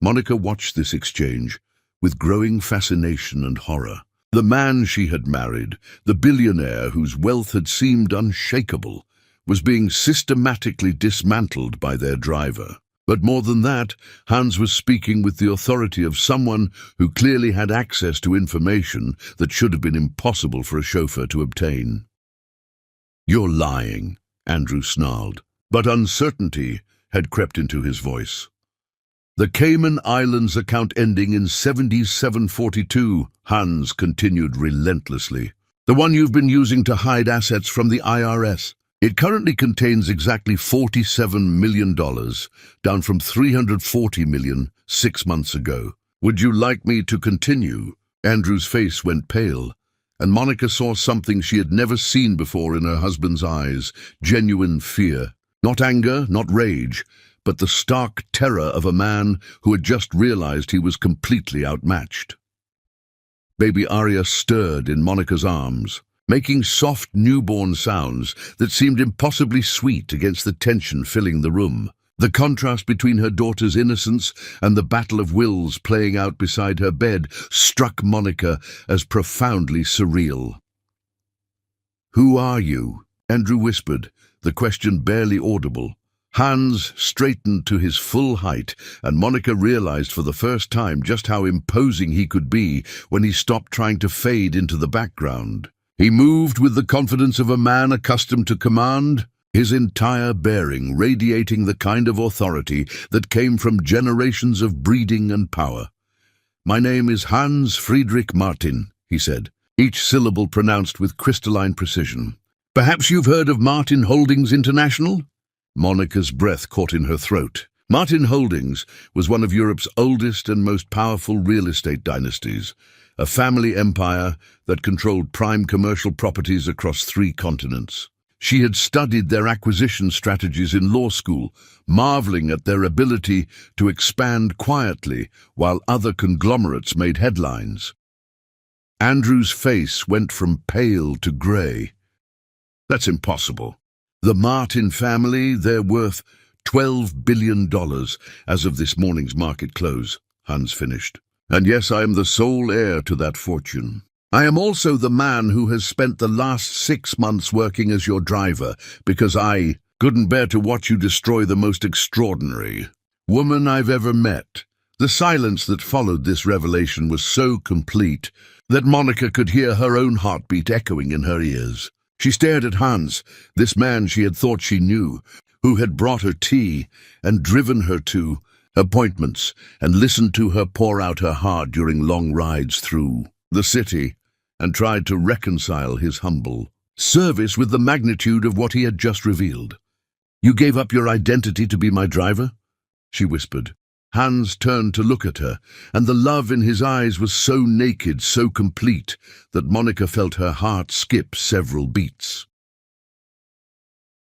Monica watched this exchange with growing fascination and horror. The man she had married, the billionaire whose wealth had seemed unshakable, was being systematically dismantled by their driver. But more than that, Hans was speaking with the authority of someone who clearly had access to information that should have been impossible for a chauffeur to obtain. "You're lying," Andrew snarled, but uncertainty had crept into his voice. "The Cayman Islands account ending in 7742, Hans continued relentlessly. "The one you've been using to hide assets from the IRS. It currently contains exactly $47 million, down from $340 million 6 months ago. Would you like me to continue?" Andrew's face went pale, and Monica saw something she had never seen before in her husband's eyes, genuine fear. Not anger, not rage, but the stark terror of a man who had just realized he was completely outmatched. Baby Aria stirred in Monica's arms, making soft newborn sounds that seemed impossibly sweet against the tension filling the room. The contrast between her daughter's innocence and the battle of wills playing out beside her bed struck Monica as profoundly surreal. "Who are you?" Andrew whispered, the question barely audible. Hans straightened to his full height, and Monica realized for the first time just how imposing he could be when he stopped trying to fade into the background. He moved with the confidence of a man accustomed to command, his entire bearing radiating the kind of authority that came from generations of breeding and power. "My name is Hans Friedrich Martin," he said, each syllable pronounced with crystalline precision. "Perhaps you've heard of Martin Holdings International?" Monica's breath caught in her throat. Martin Holdings was one of Europe's oldest and most powerful real estate dynasties, a family empire that controlled prime commercial properties across 3 continents. She had studied their acquisition strategies in law school, marveling at their ability to expand quietly while other conglomerates made headlines. Andrew's face went from pale to grey. "That's impossible. The Martin family, they're worth $12 billion as of this morning's market close," Hans finished. "And yes, I am the sole heir to that fortune. I am also the man who has spent the last 6 months working as your driver because I couldn't bear to watch you destroy the most extraordinary woman I've ever met." The silence that followed this revelation was so complete that Monica could hear her own heartbeat echoing in her ears. She stared at Hans, this man she had thought she knew, who had brought her tea and driven her to appointments and listened to her pour out her heart during long rides through the city, and tried to reconcile his humble service with the magnitude of what he had just revealed. "You gave up your identity to be my driver?" she whispered. Hans turned to look at her, and the love in his eyes was so naked, so complete, that Monica felt her heart skip several beats.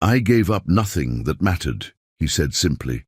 "I gave up nothing that mattered," he said simply.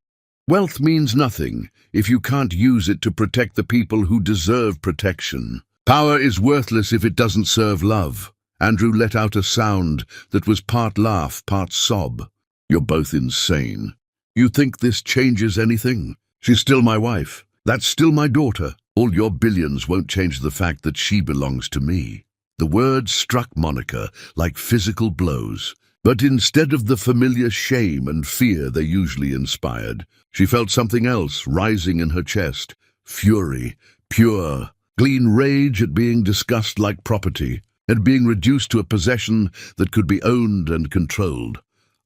"Wealth means nothing if you can't use it to protect the people who deserve protection. Power is worthless if it doesn't serve love." Andrew let out a sound that was part laugh, part sob. "You're both insane. You think this changes anything? She's still my wife. That's still my daughter. All your billions won't change the fact that she belongs to me." The words struck Monica like physical blows, but instead of the familiar shame and fear they usually inspired, she felt something else rising in her chest. Fury, pure, clean rage at being discussed like property, at being reduced to a possession that could be owned and controlled.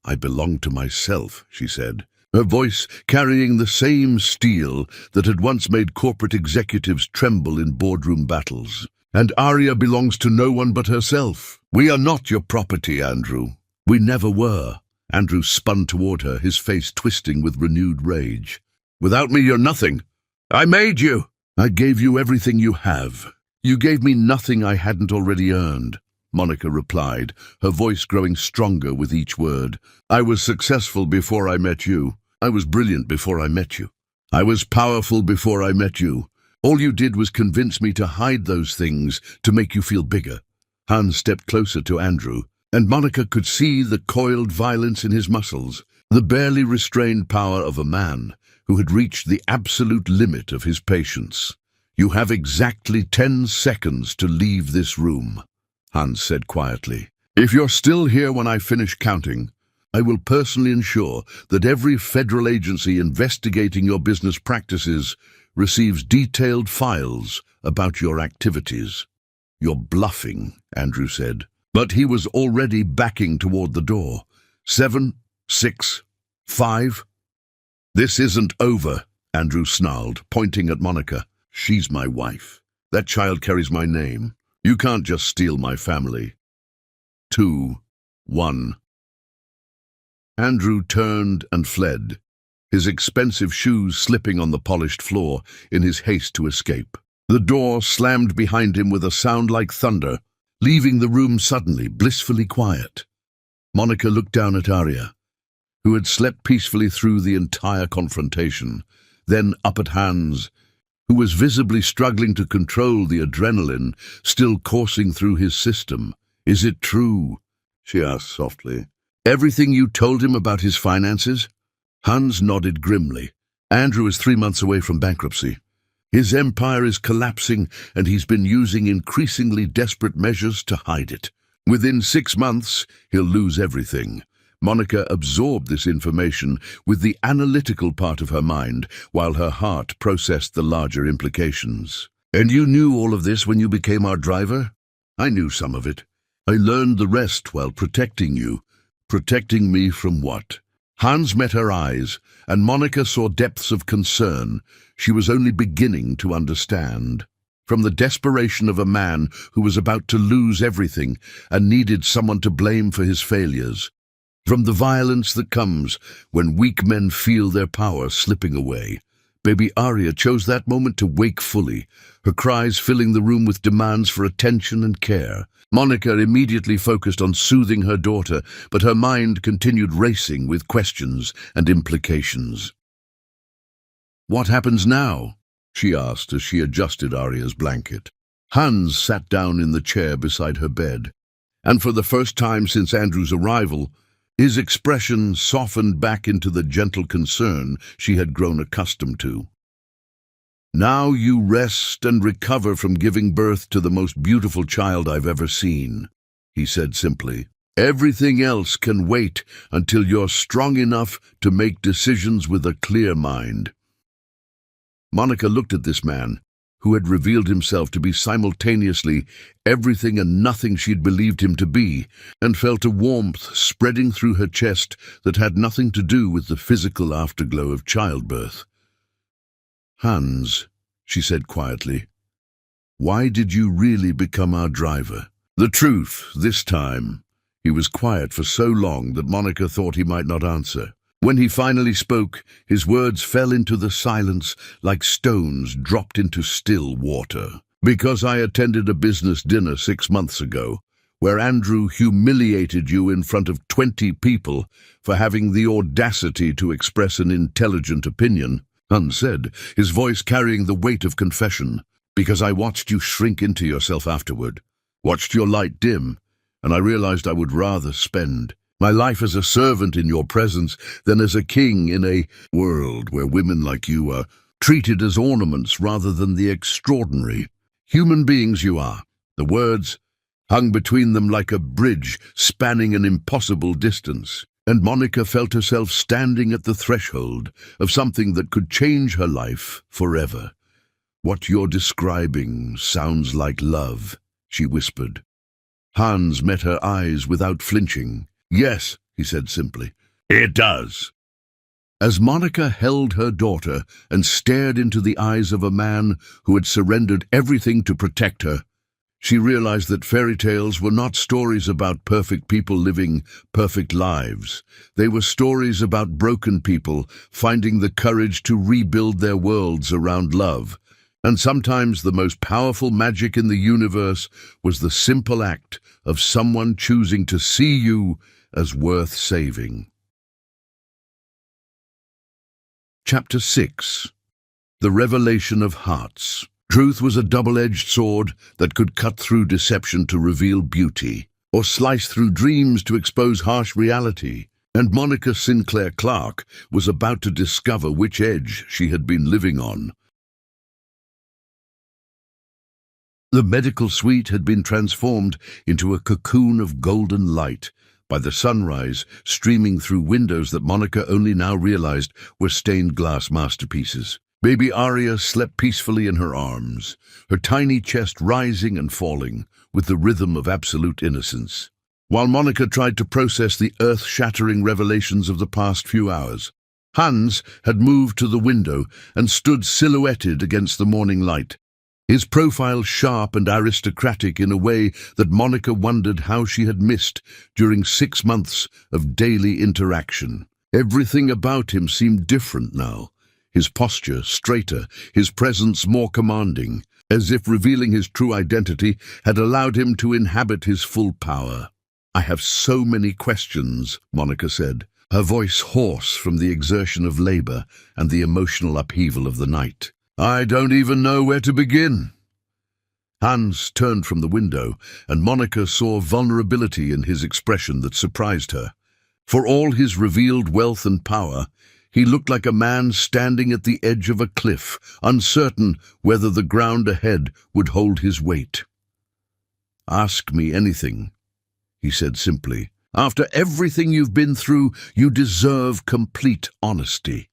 "I belong to myself," she said, her voice carrying the same steel that had once made corporate executives tremble in boardroom battles. "And Arya belongs to no one but herself. We are not your property, Andrew. We never were." Andrew spun toward her, his face twisting with renewed rage. "Without me, you're nothing. I made you. I gave you everything you have. You gave me nothing I hadn't already earned," Monica replied, her voice growing stronger with each word. "I was successful before I met you. I was brilliant before I met you. I was powerful before I met you. All you did was convince me to hide those things to make you feel bigger." Hans stepped closer to Andrew, and Monica could see the coiled violence in his muscles, the barely restrained power of a man who had reached the absolute limit of his patience. "You have exactly 10 seconds to leave this room," Hans said quietly. "If you're still here when I finish counting, I will personally ensure that every federal agency investigating your business practices receives detailed files about your activities." "You're bluffing," Andrew said, but he was already backing toward the door. 7, 6, 5. "This isn't over," Andrew snarled, pointing at Monica. "She's my wife. That child carries my name. You can't just steal my family." 2, 1. Andrew turned and fled, his expensive shoes slipping on the polished floor in his haste to escape. The door slammed behind him with a sound like thunder, leaving the room suddenly blissfully quiet. Monica looked down at Arya, who had slept peacefully through the entire confrontation, then up at Hans, who was visibly struggling to control the adrenaline still coursing through his system. "Is it true?" she asked softly. "Everything you told him about his finances?" Hans nodded grimly. "Andrew is 3 months away from bankruptcy. His empire is collapsing, and he's been using increasingly desperate measures to hide it. Within 6 months, he'll lose everything." Monica absorbed this information with the analytical part of her mind, while her heart processed the larger implications. "And you knew all of this when you became our driver?" "I knew some of it. I learned the rest while protecting you. Protecting me from what? Hans met her eyes, and Monica saw depths of concern she was only beginning to understand. From the desperation of a man who was about to lose everything and needed someone to blame for his failures. From the violence that comes when weak men feel their power slipping away. Baby Arya chose that moment to wake fully, her cries filling the room with demands for attention and care. Monica immediately focused on soothing her daughter, but her mind continued racing with questions and implications. "What happens now?" she asked as she adjusted Arya's blanket. Hans sat down in the chair beside her bed, and for the first time since Andrew's arrival, his expression softened back into the gentle concern she had grown accustomed to. "Now you rest and recover from giving birth to the most beautiful child I've ever seen," he said simply. "Everything else can wait until you're strong enough to make decisions with a clear mind." Monica looked at this man, who had revealed himself to be simultaneously everything and nothing she'd believed him to be, and felt a warmth spreading through her chest that had nothing to do with the physical afterglow of childbirth. "Hans," she said quietly, "why did you really become our driver?" The truth, this time. He was quiet for so long that Monica thought he might not answer. When he finally spoke, his words fell into the silence like stones dropped into still water. "Because I attended a business dinner 6 months ago, where Andrew humiliated you in front of 20 people for having the audacity to express an intelligent opinion," Hans said, his voice carrying the weight of confession. "Because I watched you shrink into yourself afterward, watched your light dim, and I realized I would rather spend my life as a servant in your presence than as a king in a world where women like you are treated as ornaments rather than the extraordinary human beings you are." The words hung between them like a bridge spanning an impossible distance, and Monica felt herself standing at the threshold of something that could change her life forever. "What you're describing sounds like love," she whispered. Hans met her eyes without flinching. "Yes," he said simply, "it does." As Monica held her daughter and stared into the eyes of a man who had surrendered everything to protect her, she realized that fairy tales were not stories about perfect people living perfect lives. They were stories about broken people finding the courage to rebuild their worlds around love. And sometimes the most powerful magic in the universe was the simple act of someone choosing to see you as worth saving. Chapter 6. The Revelation of Hearts. Truth was a double-edged sword that could cut through deception to reveal beauty, or slice through dreams to expose harsh reality. And Monica Sinclair Clark was about to discover which edge she had been living on. The medical suite had been transformed into a cocoon of golden light by the sunrise streaming through windows that Monica only now realized were stained glass masterpieces. Baby Arya slept peacefully in her arms, her tiny chest rising and falling with the rhythm of absolute innocence. While Monica tried to process the earth-shattering revelations of the past few hours, Hans had moved to the window and stood silhouetted against the morning light, his profile sharp and aristocratic in a way that Monica wondered how she had missed during 6 months of daily interaction. Everything about him seemed different now, his posture straighter, his presence more commanding, as if revealing his true identity had allowed him to inhabit his full power. "I have so many questions," Monica said, her voice hoarse from the exertion of labor and the emotional upheaval of the night. "I don't even know where to begin." Hans turned from the window, and Monica saw vulnerability in his expression that surprised her. For all his revealed wealth and power, he looked like a man standing at the edge of a cliff, uncertain whether the ground ahead would hold his weight. "Ask me anything," he said simply. "After everything you've been through, you deserve complete honesty."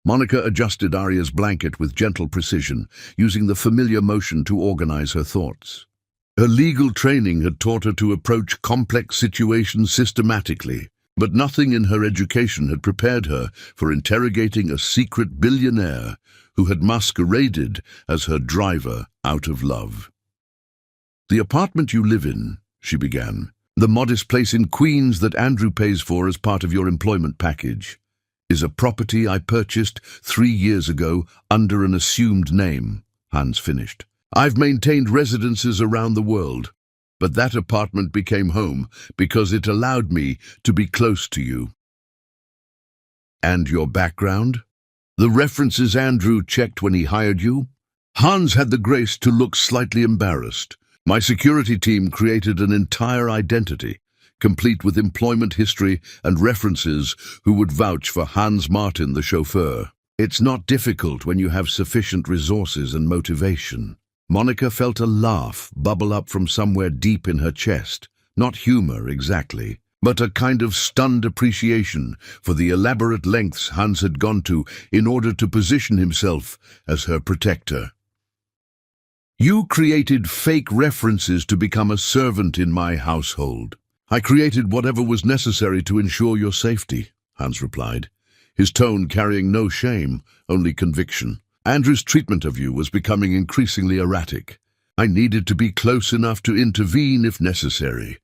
Monica adjusted Arya's blanket with gentle precision, using the familiar motion to organize her thoughts. Her legal training had taught her to approach complex situations systematically, but nothing in her education had prepared her for interrogating a secret billionaire who had masqueraded as her driver out of love. "The apartment you live in," she began, "the modest place in Queens that Andrew pays for as part of your employment package, is a property I purchased 3 years ago under an assumed name," Hans finished. "I've maintained residences around the world, but that apartment became home because it allowed me to be close to you." "And your background? The references Andrew checked when he hired you?" Hans had the grace to look slightly embarrassed. "My security team created an entire identity, complete with employment history and references who would vouch for Hans Martin, the chauffeur. It's not difficult when you have sufficient resources and motivation." Monica felt a laugh bubble up from somewhere deep in her chest. Not humor exactly, but a kind of stunned appreciation for the elaborate lengths Hans had gone to in order to position himself as her protector. "You created fake references to become a servant in my household. I created whatever was necessary to ensure your safety," Hans replied, his tone carrying no shame, only conviction. "Andrew's treatment of you was becoming increasingly erratic. I needed to be close enough to intervene if necessary."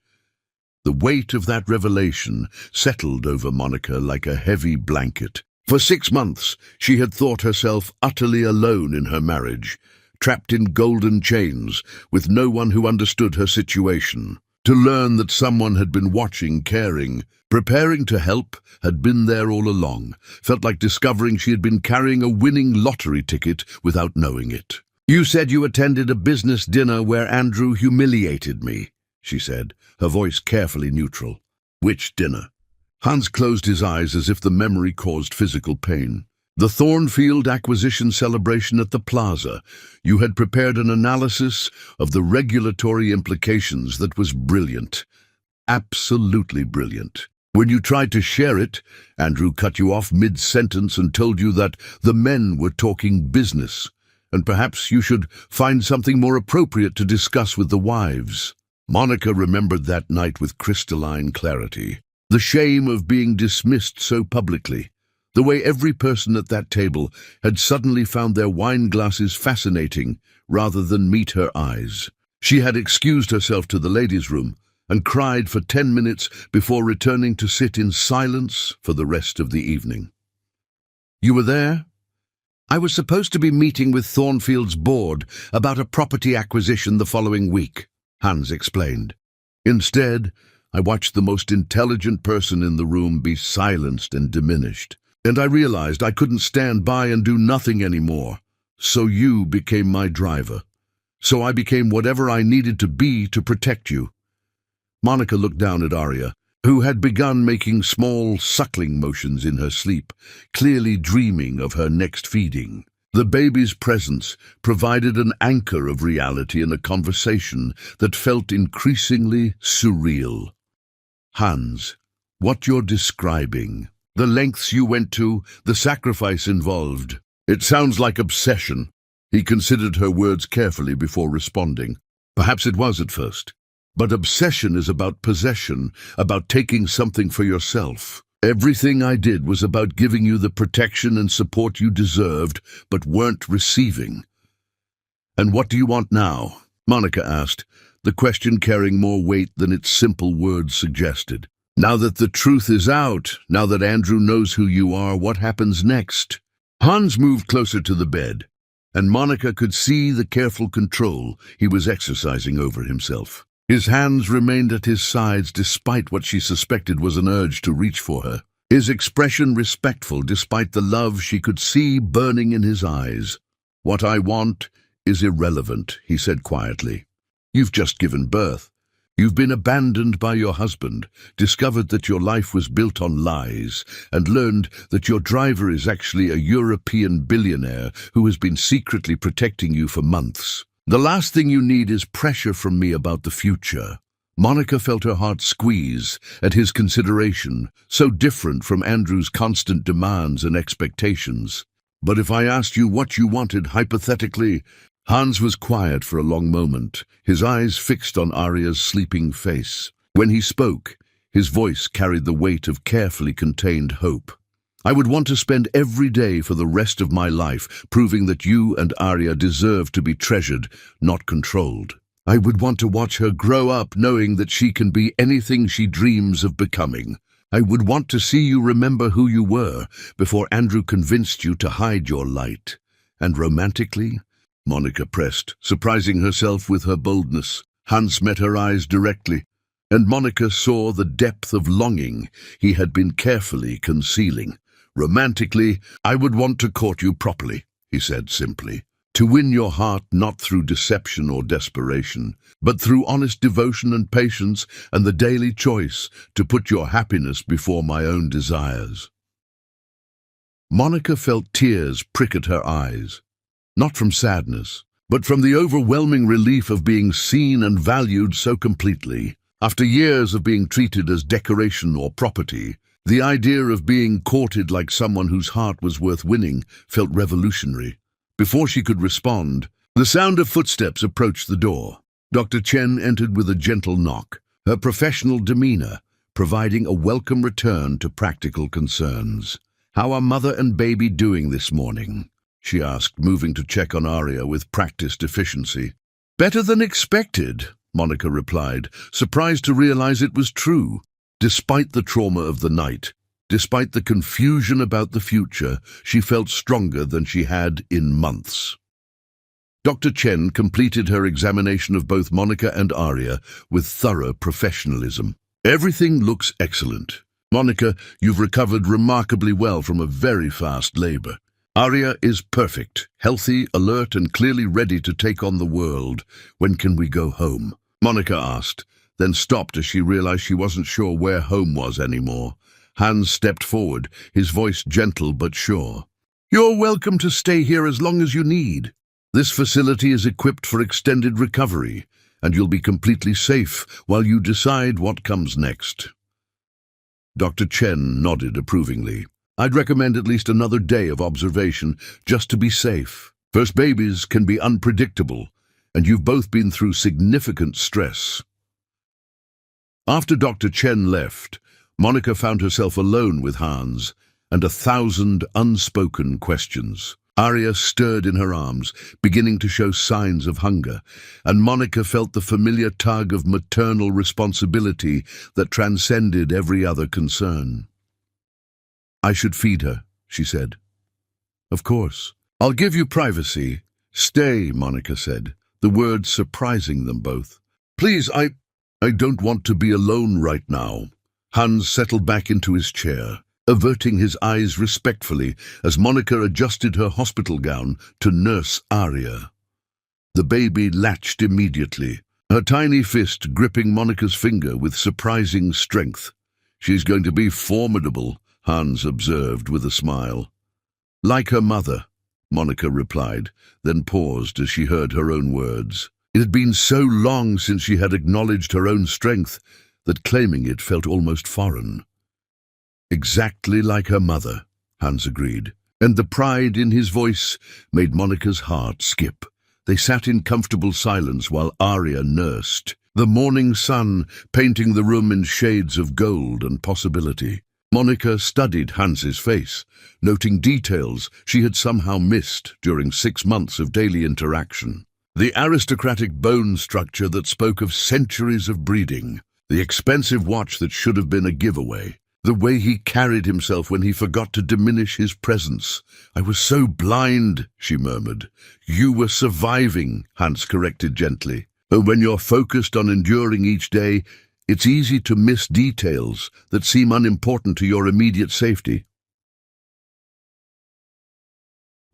The weight of that revelation settled over Monica like a heavy blanket. For 6 months, she had thought herself utterly alone in her marriage, trapped in golden chains, with no one who understood her situation. To learn that someone had been watching, caring, preparing to help, had been there all along, felt like discovering she had been carrying a winning lottery ticket without knowing it. "You said you attended a business dinner where Andrew humiliated me," she said, her voice carefully neutral. "Which dinner?" Hans closed his eyes as if the memory caused physical pain. "The Thornfield acquisition celebration at the plaza. You had prepared an analysis of the regulatory implications that was brilliant. Absolutely brilliant. When you tried to share it, Andrew cut you off mid-sentence and told you that the men were talking business, and perhaps you should find something more appropriate to discuss with the wives." Monica remembered that night with crystalline clarity. The shame of being dismissed so publicly. The way every person at that table had suddenly found their wine glasses fascinating rather than meet her eyes. She had excused herself to the ladies' room and cried for 10 minutes before returning to sit in silence for the rest of the evening. "You were there?" "I was supposed to be meeting with Thornfield's board about a property acquisition the following week," Hans explained. "Instead, I watched the most intelligent person in the room be silenced and diminished. And I realized I couldn't stand by and do nothing anymore. So you became my driver. So I became whatever I needed to be to protect you." Monica looked down at Arya, who had begun making small suckling motions in her sleep, clearly dreaming of her next feeding. The baby's presence provided an anchor of reality in a conversation that felt increasingly surreal. "Hans, what you're describing, the lengths you went to, the sacrifice involved. It sounds like obsession." He considered her words carefully before responding. "Perhaps it was at first. But obsession is about possession, about taking something for yourself. Everything I did was about giving you the protection and support you deserved, but weren't receiving." "And what do you want now?" Monica asked, the question carrying more weight than its simple words suggested. "Now that the truth is out, now that Andrew knows who you are, what happens next?" Hans moved closer to the bed, and Monica could see the careful control he was exercising over himself. His hands remained at his sides despite what she suspected was an urge to reach for her. His expression respectful despite the love she could see burning in his eyes. "What I want is irrelevant," he said quietly. "You've just given birth. You've been abandoned by your husband, discovered that your life was built on lies, and learned that your driver is actually a European billionaire who has been secretly protecting you for months. The last thing you need is pressure from me about the future." Monica felt her heart squeeze at his consideration, so different from Andrew's constant demands and expectations. "But if I asked you what you wanted hypothetically, Hans was quiet for a long moment, his eyes fixed on Arya's sleeping face. When he spoke, his voice carried the weight of carefully contained hope. "I would want to spend every day for the rest of my life proving that you and Arya deserve to be treasured, not controlled. I would want to watch her grow up knowing that she can be anything she dreams of becoming. I would want to see you remember who you were before Andrew convinced you to hide your light. And romantically?" Monica pressed, surprising herself with her boldness. Hans met her eyes directly, and Monica saw the depth of longing he had been carefully concealing. "Romantically, I would want to court you properly," he said simply. "To win your heart not through deception or desperation, but through honest devotion and patience and the daily choice to put your happiness before my own desires." Monica felt tears prick at her eyes, not from sadness, but from the overwhelming relief of being seen and valued so completely. After years of being treated as decoration or property, the idea of being courted like someone whose heart was worth winning felt revolutionary. Before she could respond, the sound of footsteps approached the door. Dr. Chen entered with a gentle knock, her professional demeanor providing a welcome return to practical concerns. "How are mother and baby doing this morning?" she asked, moving to check on Arya with practiced efficiency. "Better than expected," Monica replied, surprised to realize it was true. Despite the trauma of the night, despite the confusion about the future, she felt stronger than she had in months. Dr. Chen completed her examination of both Monica and Arya with thorough professionalism. "Everything looks excellent. Monica, you've recovered remarkably well from a very fast labor. Arya is perfect, healthy, alert, and clearly ready to take on the world. When can we go home?" Monica asked, then stopped as she realized she wasn't sure where home was anymore. Hans stepped forward, his voice gentle but sure. "You're welcome to stay here as long as you need. This facility is equipped for extended recovery, and you'll be completely safe while you decide what comes next." Dr. Chen nodded approvingly. "I'd recommend at least another day of observation, just to be safe. First babies can be unpredictable, and you've both been through significant stress." After Dr. Chen left, Monica found herself alone with Hans and 1,000 unspoken questions. Arya stirred in her arms, beginning to show signs of hunger, and Monica felt the familiar tug of maternal responsibility that transcended every other concern. "I should feed her," she said. "Of course. I'll give you privacy." "Stay," Monica said, the words surprising them both. "Please, I don't want to be alone right now." Hans settled back into his chair, averting his eyes respectfully as Monica adjusted her hospital gown to nurse Arya. The baby latched immediately, her tiny fist gripping Monica's finger with surprising strength. "She's going to be formidable," Hans observed with a smile. "Like her mother," Monica replied, then paused as she heard her own words. It had been so long since she had acknowledged her own strength that claiming it felt almost foreign. "Exactly like her mother," Hans agreed, and the pride in his voice made Monica's heart skip. They sat in comfortable silence while Arya nursed, the morning sun painting the room in shades of gold and possibility. Monica studied Hans's face, noting details she had somehow missed during 6 months of daily interaction. The aristocratic bone structure that spoke of centuries of breeding, the expensive watch that should have been a giveaway, the way he carried himself when he forgot to diminish his presence. "I was so blind," she murmured. "You were surviving," Hans corrected gently. "And when you're focused on enduring each day, it's easy to miss details that seem unimportant to your immediate safety."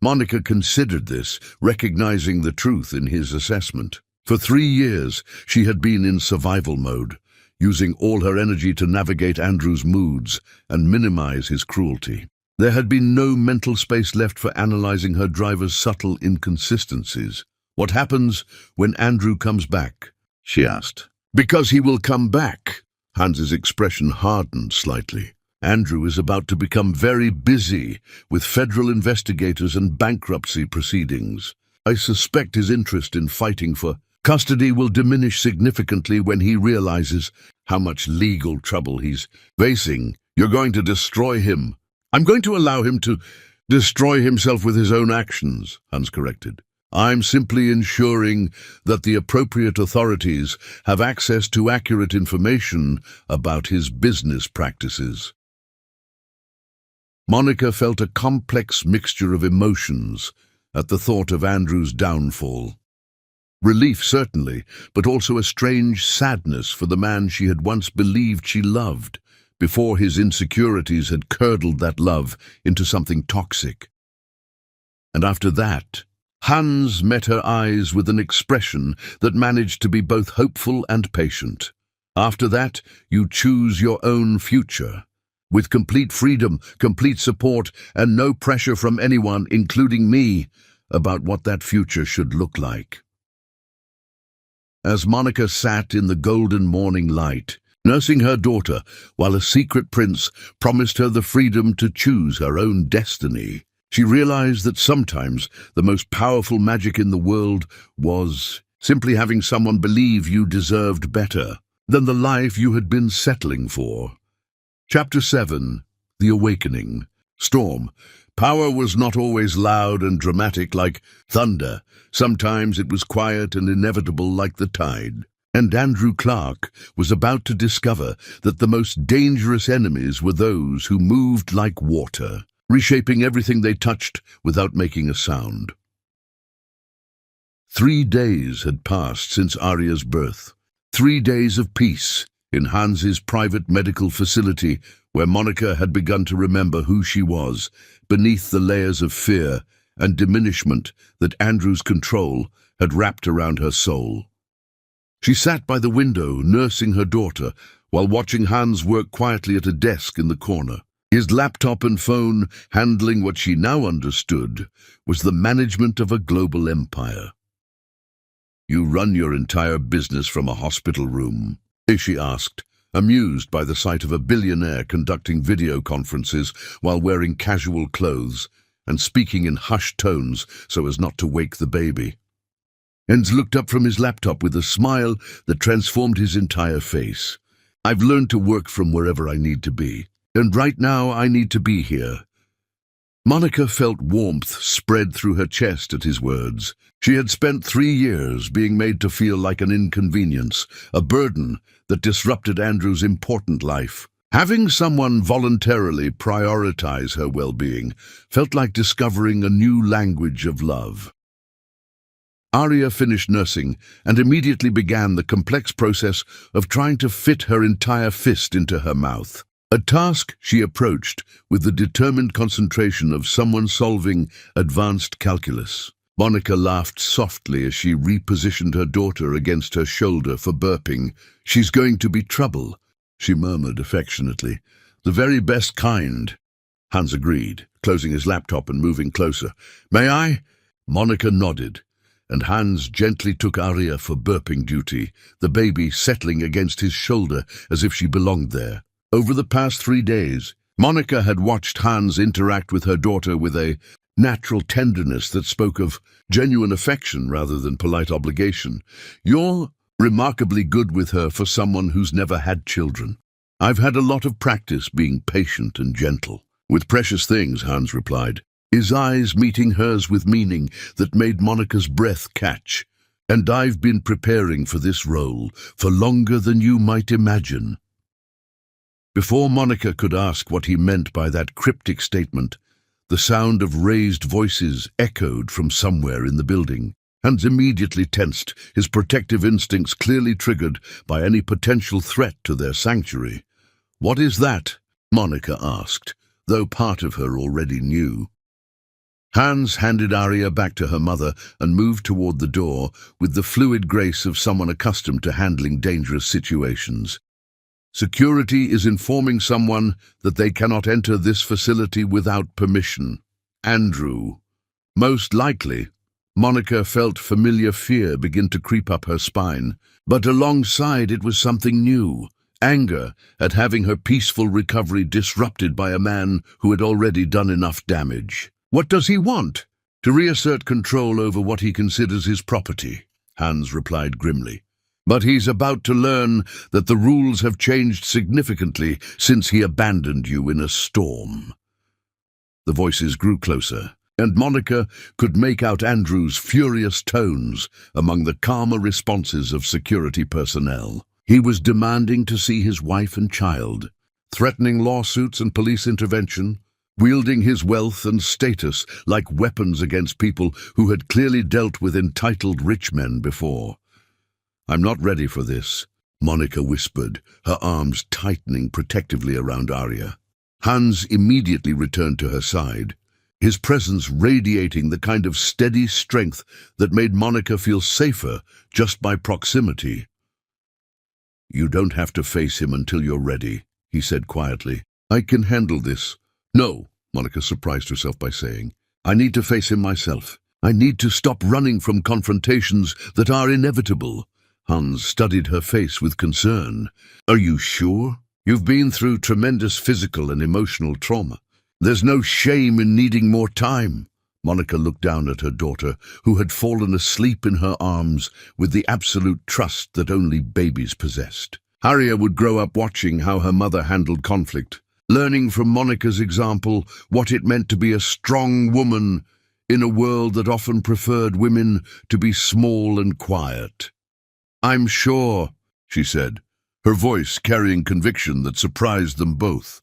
Monica considered this, recognizing the truth in his assessment. For 3 years, she had been in survival mode, using all her energy to navigate Andrew's moods and minimize his cruelty. There had been no mental space left for analyzing her driver's subtle inconsistencies. "What happens when Andrew comes back?" she asked. "Because he will come back." Hans's expression hardened slightly. "Andrew is about to become very busy with federal investigators and bankruptcy proceedings. I suspect his interest in fighting for custody will diminish significantly when he realizes how much legal trouble he's facing. You're going to destroy him. I'm going to allow him to destroy himself with his own actions, Hans corrected. I'm simply ensuring that the appropriate authorities have access to accurate information about his business practices. Monica felt a complex mixture of emotions at the thought of Andrew's downfall. Relief, certainly, but also a strange sadness for the man she had once believed she loved, before his insecurities had curdled that love into something toxic. And after that, Hans met her eyes with an expression that managed to be both hopeful and patient. After that, you choose your own future, with complete freedom, complete support, and no pressure from anyone, including me, about what that future should look like. As Monica sat in the golden morning light, nursing her daughter, while a secret prince promised her the freedom to choose her own destiny, she realized that sometimes the most powerful magic in the world was simply having someone believe you deserved better than the life you had been settling for. Chapter 7. The Awakening. Storm. Power was not always loud and dramatic like thunder. Sometimes it was quiet and inevitable like the tide. And Andrew Clark was about to discover that the most dangerous enemies were those who moved like water, reshaping everything they touched without making a sound. 3 days had passed since Arya's birth. 3 days of peace in Hans's private medical facility, where Monica had begun to remember who she was, beneath the layers of fear and diminishment that Andrew's control had wrapped around her soul. She sat by the window, nursing her daughter, while watching Hans work quietly at a desk in the corner. His laptop and phone handling what she now understood was the management of a global empire. "You run your entire business from a hospital room?" she asked, amused by the sight of a billionaire conducting video conferences while wearing casual clothes and speaking in hushed tones so as not to wake the baby. Hans looked up from his laptop with a smile that transformed his entire face. "I've learned to work from wherever I need to be, and right now I need to be here." Monica felt warmth spread through her chest at his words. She had spent 3 years being made to feel like an inconvenience, a burden that disrupted Andrew's important life. Having someone voluntarily prioritize her well-being felt like discovering a new language of love. Arya finished nursing and immediately began the complex process of trying to fit her entire fist into her mouth. A task she approached with the determined concentration of someone solving advanced calculus. Monica laughed softly as she repositioned her daughter against her shoulder for burping. "She's going to be trouble," she murmured affectionately. "The very best kind." Hans agreed, closing his laptop and moving closer. "May I?" Monica nodded, and Hans gently took Arya for burping duty, the baby settling against his shoulder as if she belonged there. Over the past 3 days, Monica had watched Hans interact with her daughter with a natural tenderness that spoke of genuine affection rather than polite obligation. "You're remarkably good with her for someone who's never had children." "I've had a lot of practice being patient and gentle with precious things," Hans replied, his eyes meeting hers with meaning that made Monica's breath catch. "And I've been preparing for this role for longer than you might imagine." Before Monica could ask what he meant by that cryptic statement, the sound of raised voices echoed from somewhere in the building. Hans immediately tensed, his protective instincts clearly triggered by any potential threat to their sanctuary. "What is that?" Monica asked, though part of her already knew. Hans handed Arya back to her mother and moved toward the door with the fluid grace of someone accustomed to handling dangerous situations. "Security is informing someone that they cannot enter this facility without permission. Andrew." Most likely. Monica felt familiar fear begin to creep up her spine, but alongside it was something new. Anger at having her peaceful recovery disrupted by a man who had already done enough damage. "What does he want?" To reassert control over what he considers his property, Hans replied grimly. But he's about to learn that the rules have changed significantly since he abandoned you in a storm. The voices grew closer, and Monica could make out Andrew's furious tones among the calmer responses of security personnel. He was demanding to see his wife and child, threatening lawsuits and police intervention, wielding his wealth and status like weapons against people who had clearly dealt with entitled rich men before. "I'm not ready for this," Monica whispered, her arms tightening protectively around Arya. Hans immediately returned to her side, his presence radiating the kind of steady strength that made Monica feel safer just by proximity. "You don't have to face him until you're ready," he said quietly. "I can handle this." "No," Monica surprised herself by saying. "I need to face him myself. I need to stop running from confrontations that are inevitable." Hans studied her face with concern. "Are you sure? You've been through tremendous physical and emotional trauma. There's no shame in needing more time." Monica looked down at her daughter, who had fallen asleep in her arms with the absolute trust that only babies possessed. Arya would grow up watching how her mother handled conflict, learning from Monica's example what it meant to be a strong woman in a world that often preferred women to be small and quiet. "I'm sure," she said, her voice carrying conviction that surprised them both.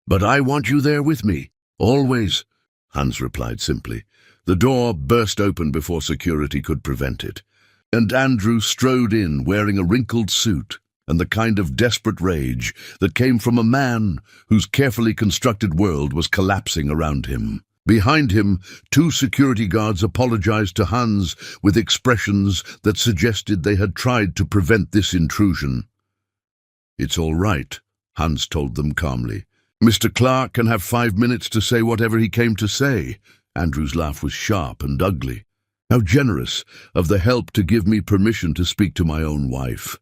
"But I want you there with me, always," Hans replied simply. The door burst open before security could prevent it, and Andrew strode in wearing a wrinkled suit and the kind of desperate rage that came from a man whose carefully constructed world was collapsing around him. Behind him, 2 security guards apologized to Hans with expressions that suggested they had tried to prevent this intrusion. "It's all right," Hans told them calmly. "Mr. Clark can have 5 minutes to say whatever he came to say." Andrew's laugh was sharp and ugly. "How generous of the help to give me permission to speak to my own wife."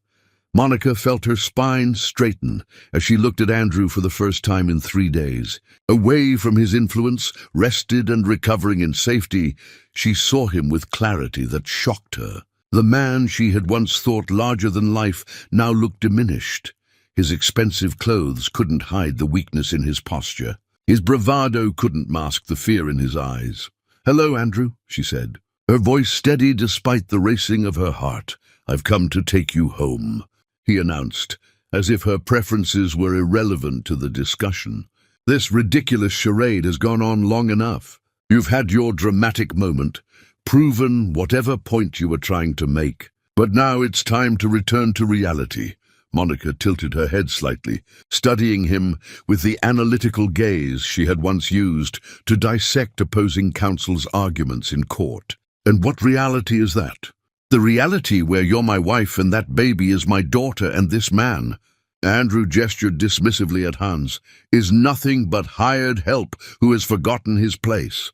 Monica felt her spine straighten as she looked at Andrew for the first time in 3 days. Away from his influence, rested and recovering in safety, she saw him with clarity that shocked her. The man she had once thought larger than life now looked diminished. His expensive clothes couldn't hide the weakness in his posture. His bravado couldn't mask the fear in his eyes. "Hello, Andrew," she said, her voice steady despite the racing of her heart. "I've come to take you home," he announced, as if her preferences were irrelevant to the discussion. "This ridiculous charade has gone on long enough. You've had your dramatic moment, proven whatever point you were trying to make. But now it's time to return to reality." Monica tilted her head slightly, studying him with the analytical gaze she had once used to dissect opposing counsel's arguments in court. "And what reality is that? The reality where you're my wife and that baby is my daughter and this man," Andrew gestured dismissively at Hans, "is nothing but hired help who has forgotten his place."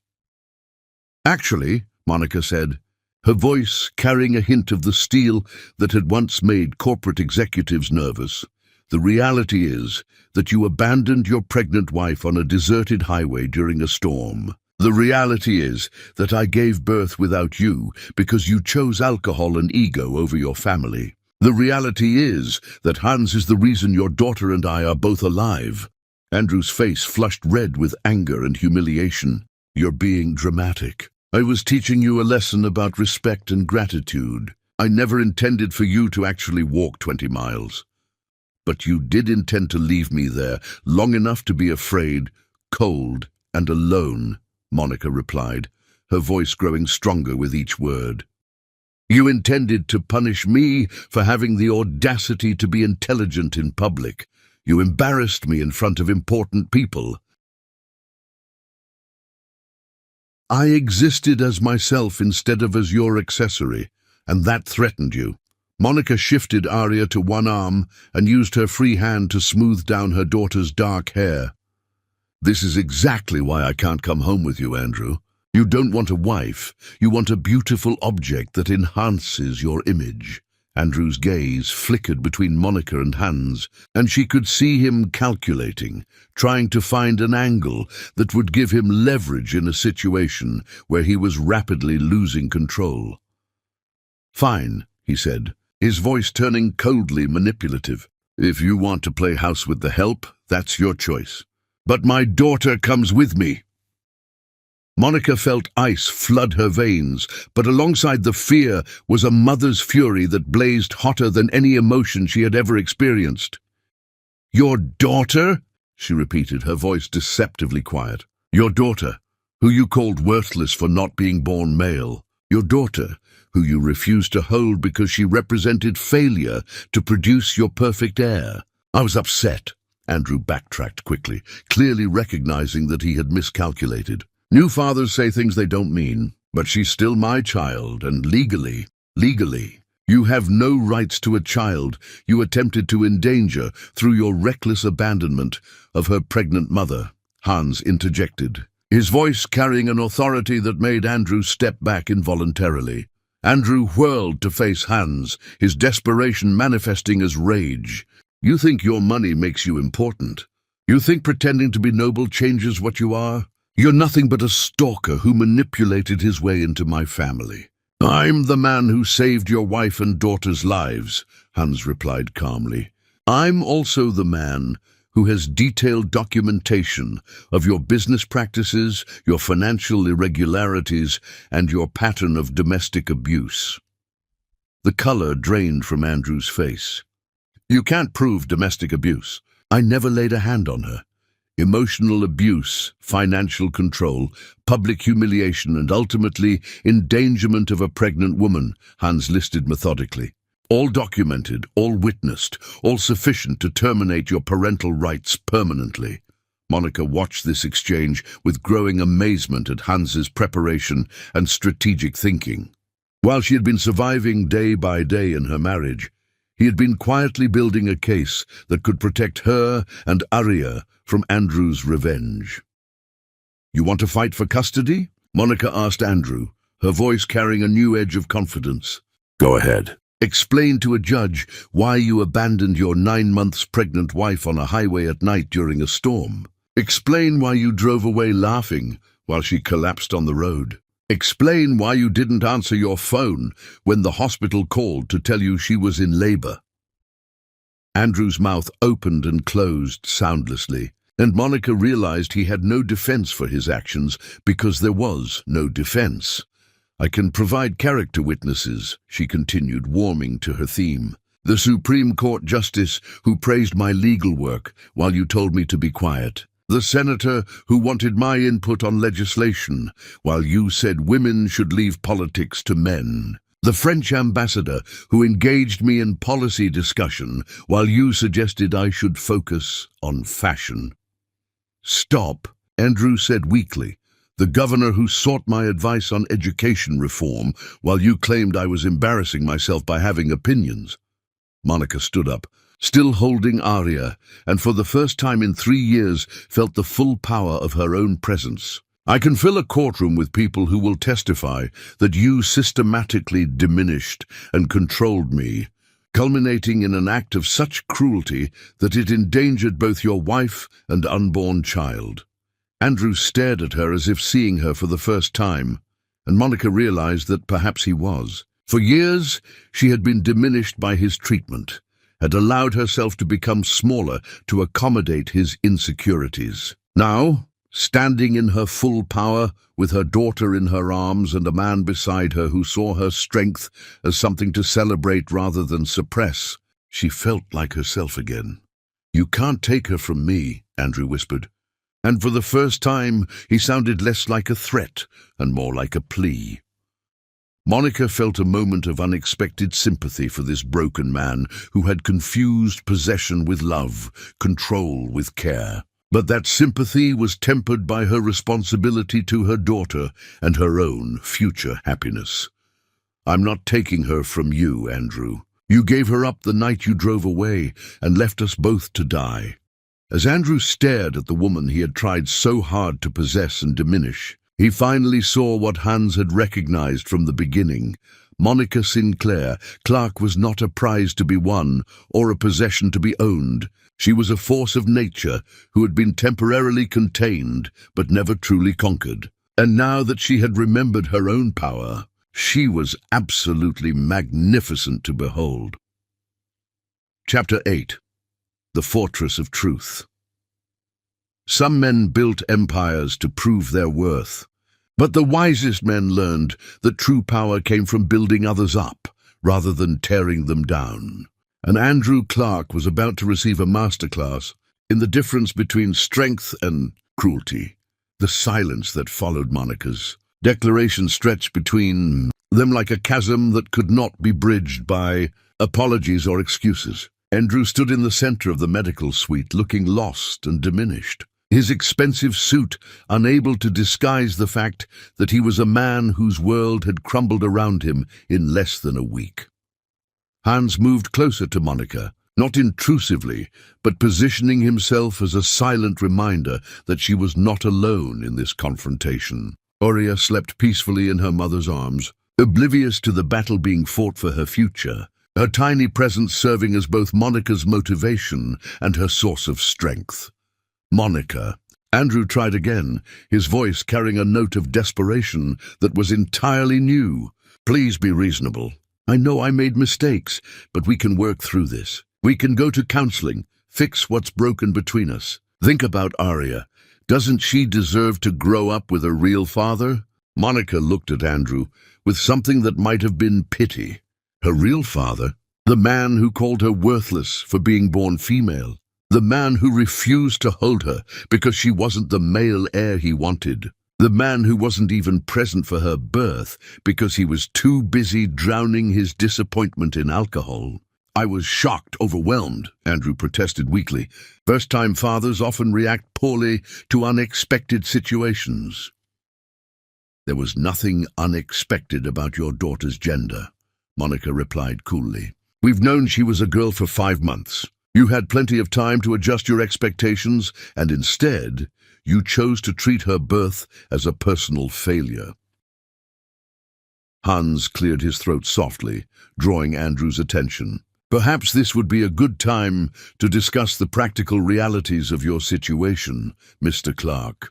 "Actually," Monica said, her voice carrying a hint of the steel that had once made corporate executives nervous, "the reality is that you abandoned your pregnant wife on a deserted highway during a storm. The reality is that I gave birth without you because you chose alcohol and ego over your family. The reality is that Hans is the reason your daughter and I are both alive." Andrew's face flushed red with anger and humiliation. "You're being dramatic. I was teaching you a lesson about respect and gratitude. I never intended for you to actually walk 20 miles. But you did intend to leave me there long enough to be afraid, cold, and alone," Monica replied, her voice growing stronger with each word. "You intended to punish me for having the audacity to be intelligent in public. You embarrassed me in front of important people. I existed as myself instead of as your accessory, and that threatened you." Monica shifted Arya to one arm and used her free hand to smooth down her daughter's dark hair. "This is exactly why I can't come home with you, Andrew. You don't want a wife, you want a beautiful object that enhances your image." Andrew's gaze flickered between Monica and Hans, and she could see him calculating, trying to find an angle that would give him leverage in a situation where he was rapidly losing control. "Fine," he said, his voice turning coldly manipulative. "If you want to play house with the help, that's your choice. But my daughter comes with me." Monica felt ice flood her veins, but alongside the fear was a mother's fury that blazed hotter than any emotion she had ever experienced. "Your daughter?" she repeated, her voice deceptively quiet. "Your daughter, who you called worthless for not being born male. Your daughter, who you refused to hold because she represented failure to produce your perfect heir." I was upset. Andrew backtracked quickly, clearly recognizing that he had miscalculated. New fathers say things they don't mean, but she's still my child, and legally, you have no rights to a child you attempted to endanger through your reckless abandonment of her pregnant mother, Hans interjected, his voice carrying an authority that made Andrew step back involuntarily. Andrew whirled to face Hans, his desperation manifesting as rage. "You think your money makes you important? You think pretending to be noble changes what you are? You're nothing but a stalker who manipulated his way into my family." "I'm the man who saved your wife and daughter's lives," Hans replied calmly. "I'm also the man who has detailed documentation of your business practices, your financial irregularities, and your pattern of domestic abuse." The color drained from Andrew's face. "You can't prove domestic abuse. I never laid a hand on her. Emotional abuse, financial control, public humiliation, and ultimately endangerment of a pregnant woman," Hans listed methodically. "All documented, all witnessed, all sufficient to terminate your parental rights permanently." Monica watched this exchange with growing amazement at Hans's preparation and strategic thinking. While she had been surviving day by day in her marriage, he had been quietly building a case that could protect her and Arya from Andrew's revenge. "You want to fight for custody?" Monica asked Andrew, her voice carrying a new edge of confidence. "Go ahead. Explain to a judge why you abandoned your 9 months pregnant wife on a highway at night during a storm. Explain why you drove away laughing while she collapsed on the road. Explain why you didn't answer your phone when the hospital called to tell you she was in labor." Andrew's mouth opened and closed soundlessly, and Monica realized he had no defense for his actions because there was no defense. "I can provide character witnesses," she continued, warming to her theme. "The Supreme Court Justice who praised my legal work while you told me to be quiet. The senator who wanted my input on legislation while you said women should leave politics to men. The French ambassador who engaged me in policy discussion while you suggested I should focus on fashion." "Stop," Andrew said weakly. "The governor who sought my advice on education reform while you claimed I was embarrassing myself by having opinions." Monica stood up, still holding Arya, and for the first time in 3 years felt the full power of her own presence. "I can fill a courtroom with people who will testify that you systematically diminished and controlled me, culminating in an act of such cruelty that it endangered both your wife and unborn child." Andrew stared at her as if seeing her for the first time, and Monica realized that perhaps he was. For years, she had been diminished by his treatment, had allowed herself to become smaller to accommodate his insecurities. Now, standing in her full power, with her daughter in her arms and a man beside her who saw her strength as something to celebrate rather than suppress, she felt like herself again. "You can't take her from me," Andrew whispered. And for the first time, he sounded less like a threat and more like a plea. Monica felt a moment of unexpected sympathy for this broken man who had confused possession with love, control with care. But that sympathy was tempered by her responsibility to her daughter and her own future happiness. "I'm not taking her from you, Andrew. You gave her up the night you drove away and left us both to die." As Andrew stared at the woman he had tried so hard to possess and diminish, he finally saw what Hans had recognized from the beginning. Monica Sinclair Clark was not a prize to be won or a possession to be owned. She was a force of nature who had been temporarily contained but never truly conquered. And now that she had remembered her own power, she was absolutely magnificent to behold. Chapter 8. The Fortress of Truth. Some men built empires to prove their worth, but the wisest men learned that true power came from building others up rather than tearing them down. And Andrew Clark was about to receive a masterclass in the difference between strength and cruelty. The silence that followed Monica's declaration stretched between them like a chasm that could not be bridged by apologies or excuses. Andrew stood in the center of the medical suite, looking lost and diminished, his expensive suit unable to disguise the fact that he was a man whose world had crumbled around him in less than a week. Hans moved closer to Monica, not intrusively, but positioning himself as a silent reminder that she was not alone in this confrontation. Aurea slept peacefully in her mother's arms, oblivious to the battle being fought for her future, her tiny presence serving as both Monica's motivation and her source of strength. Monica. Andrew tried again, his voice carrying a note of desperation that was entirely new. Please be reasonable. I know I made mistakes, but we can work through this. We can go to counseling, fix what's broken between us. Think about Arya. Doesn't she deserve to grow up with a real father? Monica looked at Andrew with something that might have been pity. Her real father? The man who called her worthless for being born female. The man who refused to hold her because she wasn't the male heir he wanted. The man who wasn't even present for her birth because he was too busy drowning his disappointment in alcohol. I was shocked, overwhelmed, Andrew protested weakly. First-time fathers often react poorly to unexpected situations. There was nothing unexpected about your daughter's gender, Monica replied coolly. We've known she was a girl for 5 months. You had plenty of time to adjust your expectations, and instead, you chose to treat her birth as a personal failure. Hans cleared his throat softly, drawing Andrew's attention. Perhaps this would be a good time to discuss the practical realities of your situation, Mr. Clark.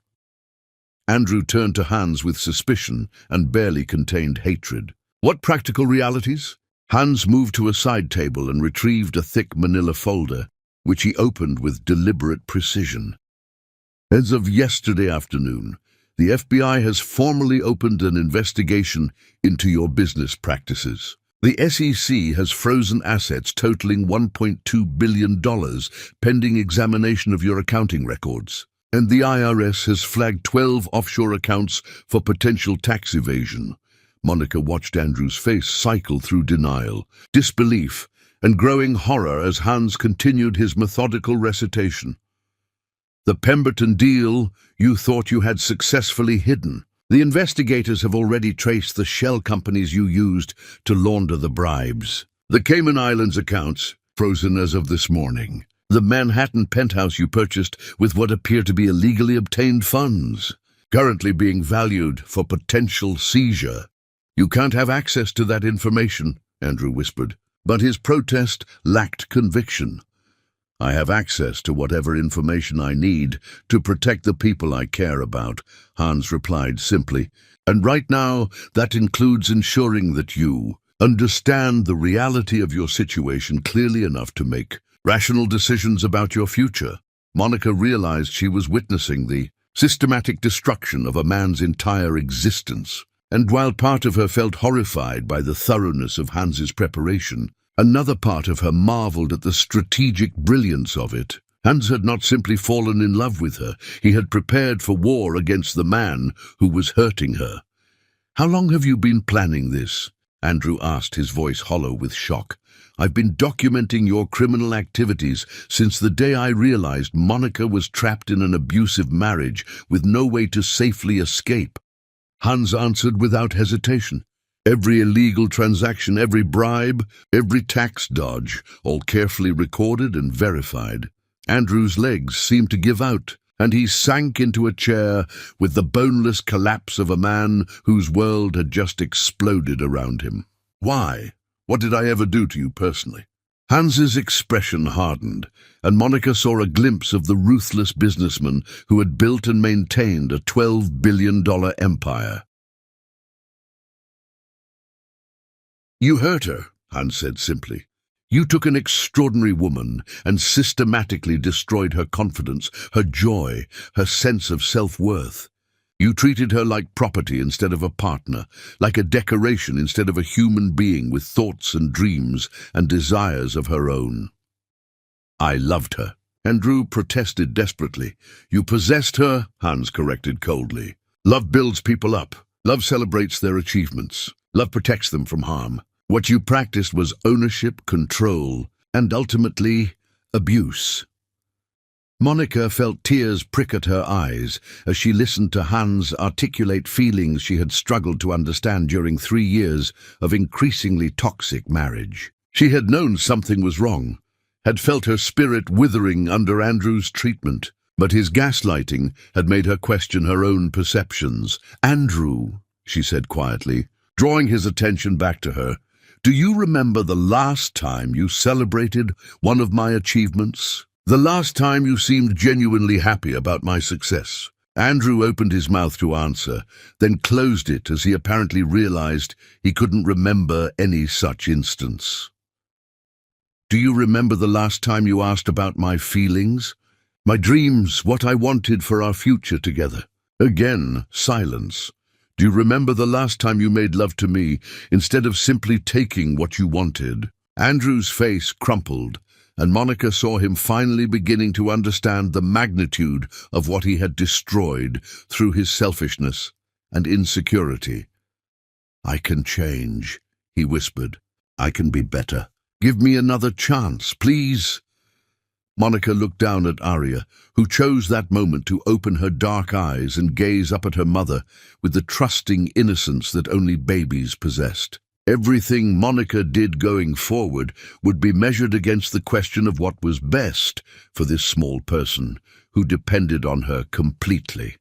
Andrew turned to Hans with suspicion and barely contained hatred. What practical realities? Hans moved to a side table and retrieved a thick manila folder, which he opened with deliberate precision. As of yesterday afternoon, the FBI has formally opened an investigation into your business practices. The SEC has frozen assets totaling $1.2 billion pending examination of your accounting records, and the IRS has flagged 12 offshore accounts for potential tax evasion. Monica watched Andrew's face cycle through denial, disbelief, and growing horror as Hans continued his methodical recitation. The Pemberton deal you thought you had successfully hidden. The investigators have already traced the shell companies you used to launder the bribes. The Cayman Islands accounts, frozen as of this morning. The Manhattan penthouse you purchased with what appear to be illegally obtained funds, currently being valued for potential seizure. You can't have access to that information, Andrew whispered, but his protest lacked conviction. I have access to whatever information I need to protect the people I care about, Hans replied simply, and right now that includes ensuring that you understand the reality of your situation clearly enough to make rational decisions about your future. Monica realized she was witnessing the systematic destruction of a man's entire existence, and while part of her felt horrified by the thoroughness of Hans's preparation, another part of her marveled at the strategic brilliance of it. Hans had not simply fallen in love with her, he had prepared for war against the man who was hurting her. How long have you been planning this? Andrew asked, his voice hollow with shock. I've been documenting your criminal activities since the day I realized Monica was trapped in an abusive marriage with no way to safely escape. Hans answered without hesitation. Every illegal transaction, every bribe, every tax dodge, all carefully recorded and verified. Andrew's legs seemed to give out, and he sank into a chair with the boneless collapse of a man whose world had just exploded around him. Why? What did I ever do to you personally? Hans's expression hardened, and Monica saw a glimpse of the ruthless businessman who had built and maintained a $12 billion empire. You hurt her, Hans said simply. You took an extraordinary woman and systematically destroyed her confidence, her joy, her sense of self-worth. You treated her like property instead of a partner, like a decoration instead of a human being with thoughts and dreams and desires of her own. I loved her. Andrew protested desperately. You possessed her, Hans corrected coldly. Love builds people up. Love celebrates their achievements. Love protects them from harm. What you practiced was ownership, control, and ultimately, abuse. Monica felt tears prick at her eyes as she listened to Hans articulate feelings she had struggled to understand during 3 years of increasingly toxic marriage. She had known something was wrong, had felt her spirit withering under Andrew's treatment, but his gaslighting had made her question her own perceptions. Andrew, she said quietly, drawing his attention back to her, do you remember the last time you celebrated one of my achievements? The last time you seemed genuinely happy about my success? Andrew opened his mouth to answer, then closed it as he apparently realized he couldn't remember any such instance. Do you remember the last time you asked about my feelings? My dreams, what I wanted for our future together? Again, silence. Do you remember the last time you made love to me instead of simply taking what you wanted? Andrew's face crumpled, and Monica saw him finally beginning to understand the magnitude of what he had destroyed through his selfishness and insecurity. I can change, he whispered. I can be better. Give me another chance, please. Monica looked down at Arya, who chose that moment to open her dark eyes and gaze up at her mother with the trusting innocence that only babies possessed. Everything Monica did going forward would be measured against the question of what was best for this small person who depended on her completely.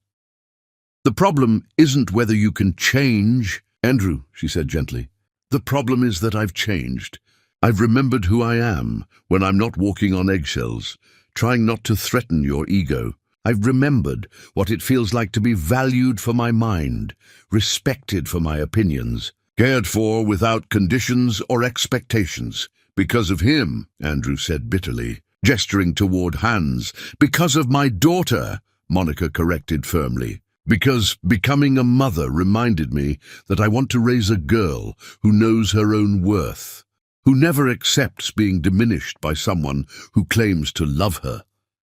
The problem isn't whether you can change, Andrew, she said gently. The problem is that I've changed. I've remembered who I am when I'm not walking on eggshells, trying not to threaten your ego. I've remembered what it feels like to be valued for my mind, respected for my opinions, cared for without conditions or expectations. Because of him, Andrew said bitterly, gesturing toward Hans. Because of my daughter, Monica corrected firmly. Because becoming a mother reminded me that I want to raise a girl who knows her own worth, who never accepts being diminished by someone who claims to love her.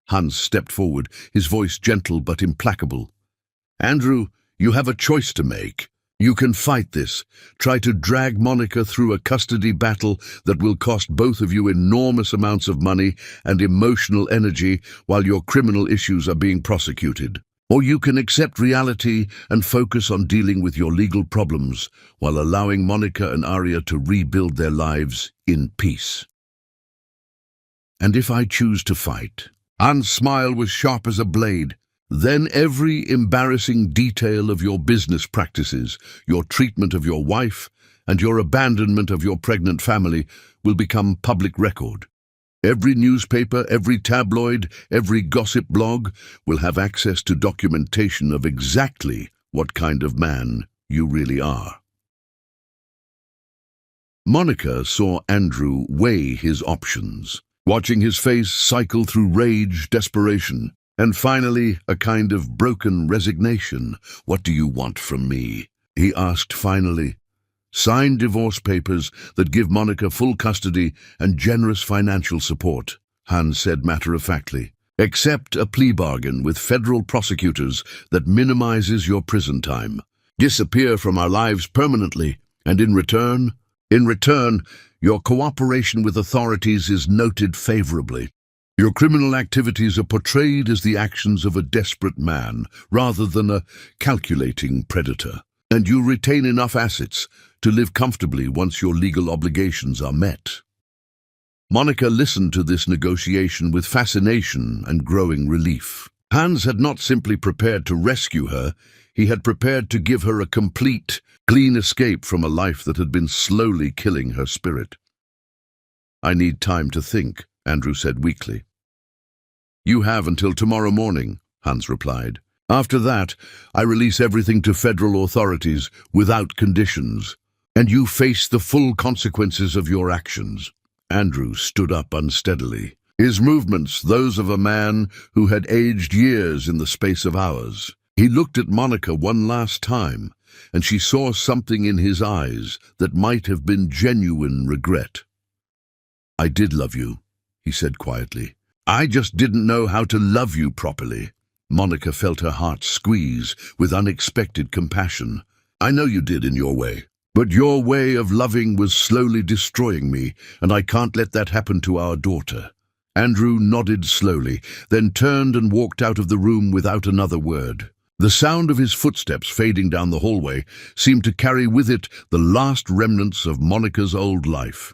Hans stepped forward, his voice gentle but implacable. Andrew, you have a choice to make. You can fight this, try to drag Monica through a custody battle that will cost both of you enormous amounts of money and emotional energy while your criminal issues are being prosecuted. Or you can accept reality and focus on dealing with your legal problems while allowing Monica and Arya to rebuild their lives in peace. And if I choose to fight? Anne's smile was sharp as a blade. Then every embarrassing detail of your business practices, your treatment of your wife, and your abandonment of your pregnant family will become public record. Every newspaper, every tabloid, every gossip blog will have access to documentation of exactly what kind of man you really are. Monica saw Andrew weigh his options, watching his face cycle through rage, desperation, and finally a kind of broken resignation. What do you want from me? He asked finally. Sign divorce papers that give Monica full custody and generous financial support, Hans said matter-of-factly. Accept a plea bargain with federal prosecutors that minimizes your prison time. Disappear from our lives permanently, and in return, your cooperation with authorities is noted favorably. Your criminal activities are portrayed as the actions of a desperate man rather than a calculating predator, and you retain enough assets to live comfortably once your legal obligations are met. Monica listened to this negotiation with fascination and growing relief. Hans had not simply prepared to rescue her, he had prepared to give her a complete, clean escape from a life that had been slowly killing her spirit. "I need time to think," Andrew said weakly. "You have until tomorrow morning," Hans replied. "After that, I release everything to federal authorities without conditions, and you face the full consequences of your actions." Andrew stood up unsteadily, his movements those of a man who had aged years in the space of hours. He looked at Monica one last time, and she saw something in his eyes that might have been genuine regret. "I did love you," he said quietly. "I just didn't know how to love you properly." Monica felt her heart squeeze with unexpected compassion. "I know you did in your way, but your way of loving was slowly destroying me, and I can't let that happen to our daughter." Andrew nodded slowly, then turned and walked out of the room without another word. The sound of his footsteps fading down the hallway seemed to carry with it the last remnants of Monica's old life.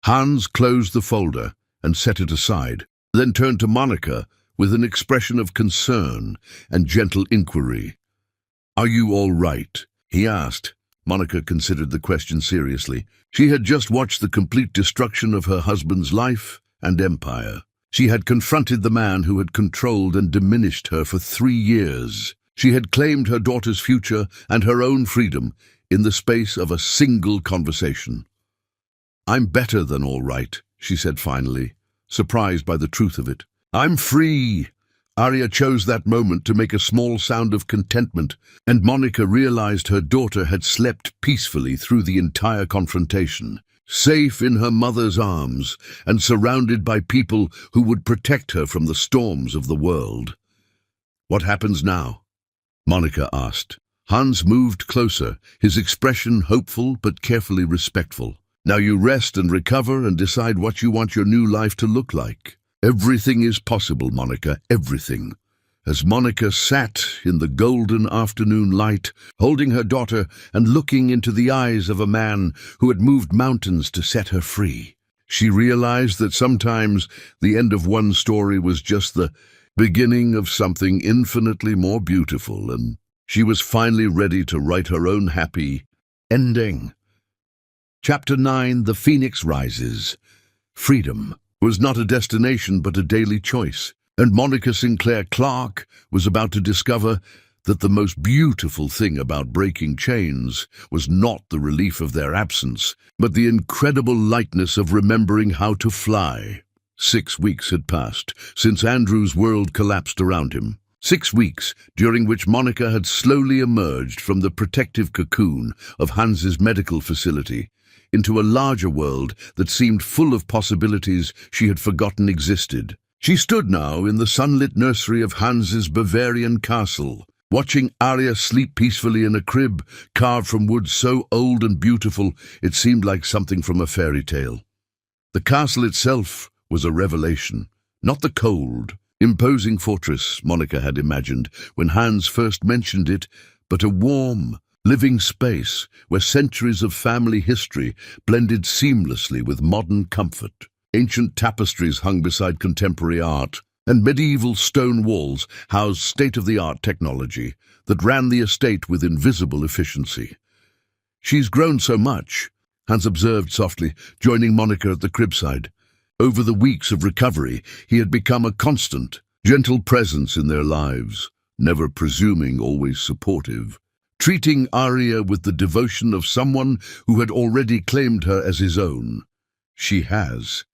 Hans closed the folder and set it aside, then turned to Monica with an expression of concern and gentle inquiry. "Are you all right?" he asked. Monica considered the question seriously. She had just watched the complete destruction of her husband's life and empire. She had confronted the man who had controlled and diminished her for 3 years. She had claimed her daughter's future and her own freedom in the space of a single conversation. "I'm better than all right," she said finally, surprised by the truth of it. "I'm free." Arya chose that moment to make a small sound of contentment, and Monica realized her daughter had slept peacefully through the entire confrontation, safe in her mother's arms and surrounded by people who would protect her from the storms of the world. "What happens now?" Monica asked. Hans moved closer, his expression hopeful but carefully respectful. "Now you rest and recover and decide what you want your new life to look like. Everything is possible, Monica, everything." As Monica sat in the golden afternoon light, holding her daughter and looking into the eyes of a man who had moved mountains to set her free, she realized that sometimes the end of one story was just the beginning of something infinitely more beautiful, and she was finally ready to write her own happy ending. Chapter 9, The Phoenix Rises. Freedom was not a destination but a daily choice, and Monica Sinclair Clarke was about to discover that the most beautiful thing about breaking chains was not the relief of their absence, but the incredible lightness of remembering how to fly. 6 weeks had passed since Andrew's world collapsed around him. 6 weeks during which Monica had slowly emerged from the protective cocoon of Hans's medical facility into a larger world that seemed full of possibilities she had forgotten existed. She stood now in the sunlit nursery of Hans's Bavarian castle, watching Arya sleep peacefully in a crib carved from wood so old and beautiful it seemed like something from a fairy tale. The castle itself was a revelation, not the cold, imposing fortress Monica had imagined when Hans first mentioned it, but a warm, living space where centuries of family history blended seamlessly with modern comfort. Ancient tapestries hung beside contemporary art, and medieval stone walls housed state-of-the-art technology that ran the estate with invisible efficiency. "She's grown so much," Hans observed softly, joining Monica at the cribside. Over the weeks of recovery, he had become a constant, gentle presence in their lives, never presuming, always supportive, treating Arya with the devotion of someone who had already claimed her as his own. "She has,"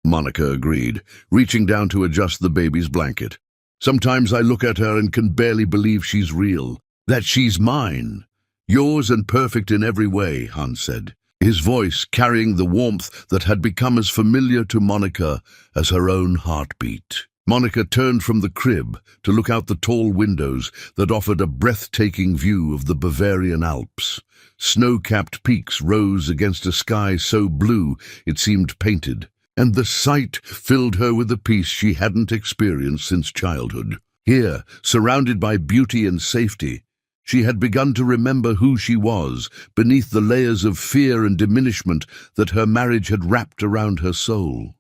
Monica agreed, reaching down to adjust the baby's blanket. "Sometimes I look at her and can barely believe she's real, that she's mine. Yours and perfect in every way," Hans said, his voice carrying the warmth that had become as familiar to Monica as her own heartbeat. Monica turned from the crib to look out the tall windows that offered a breathtaking view of the Bavarian Alps. Snow-capped peaks rose against a sky so blue it seemed painted, and the sight filled her with a peace she hadn't experienced since childhood. Here, surrounded by beauty and safety, she had begun to remember who she was beneath the layers of fear and diminishment that her marriage had wrapped around her soul.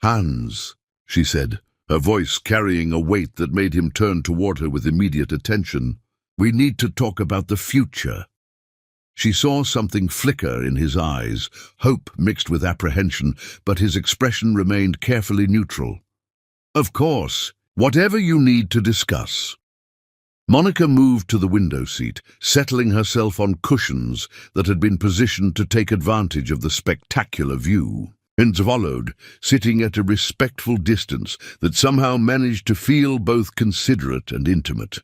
"Hans," she said, her voice carrying a weight that made him turn toward her with immediate attention. "We need to talk about the future." She saw something flicker in his eyes, hope mixed with apprehension, but his expression remained carefully neutral. "Of course, whatever you need to discuss." Monica moved to the window seat, settling herself on cushions that had been positioned to take advantage of the spectacular view. Vince followed, sitting at a respectful distance that somehow managed to feel both considerate and intimate.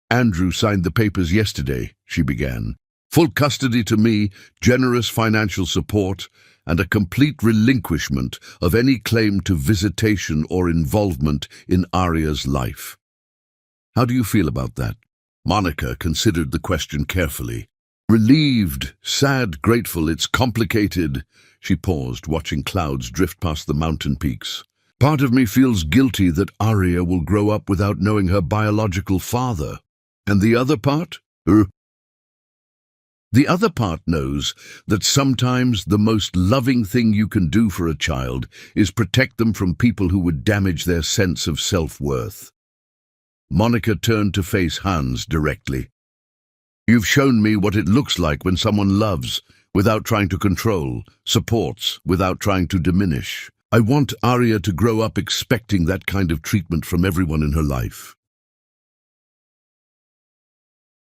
"Andrew signed the papers yesterday," she began. "Full custody to me, generous financial support, and a complete relinquishment of any claim to visitation or involvement in Arya's life. How do you feel about that?" Monica considered the question carefully. "Relieved, sad, grateful, it's complicated." She paused, watching clouds drift past the mountain peaks. "Part of me feels guilty that Arya will grow up without knowing her biological father. And the other part? The other part knows that sometimes the most loving thing you can do for a child is protect them from people who would damage their sense of self-worth." Monica turned to face Hans directly. "You've shown me what it looks like when someone loves, without trying to control, supports, without trying to diminish. I want Arya to grow up expecting that kind of treatment from everyone in her life."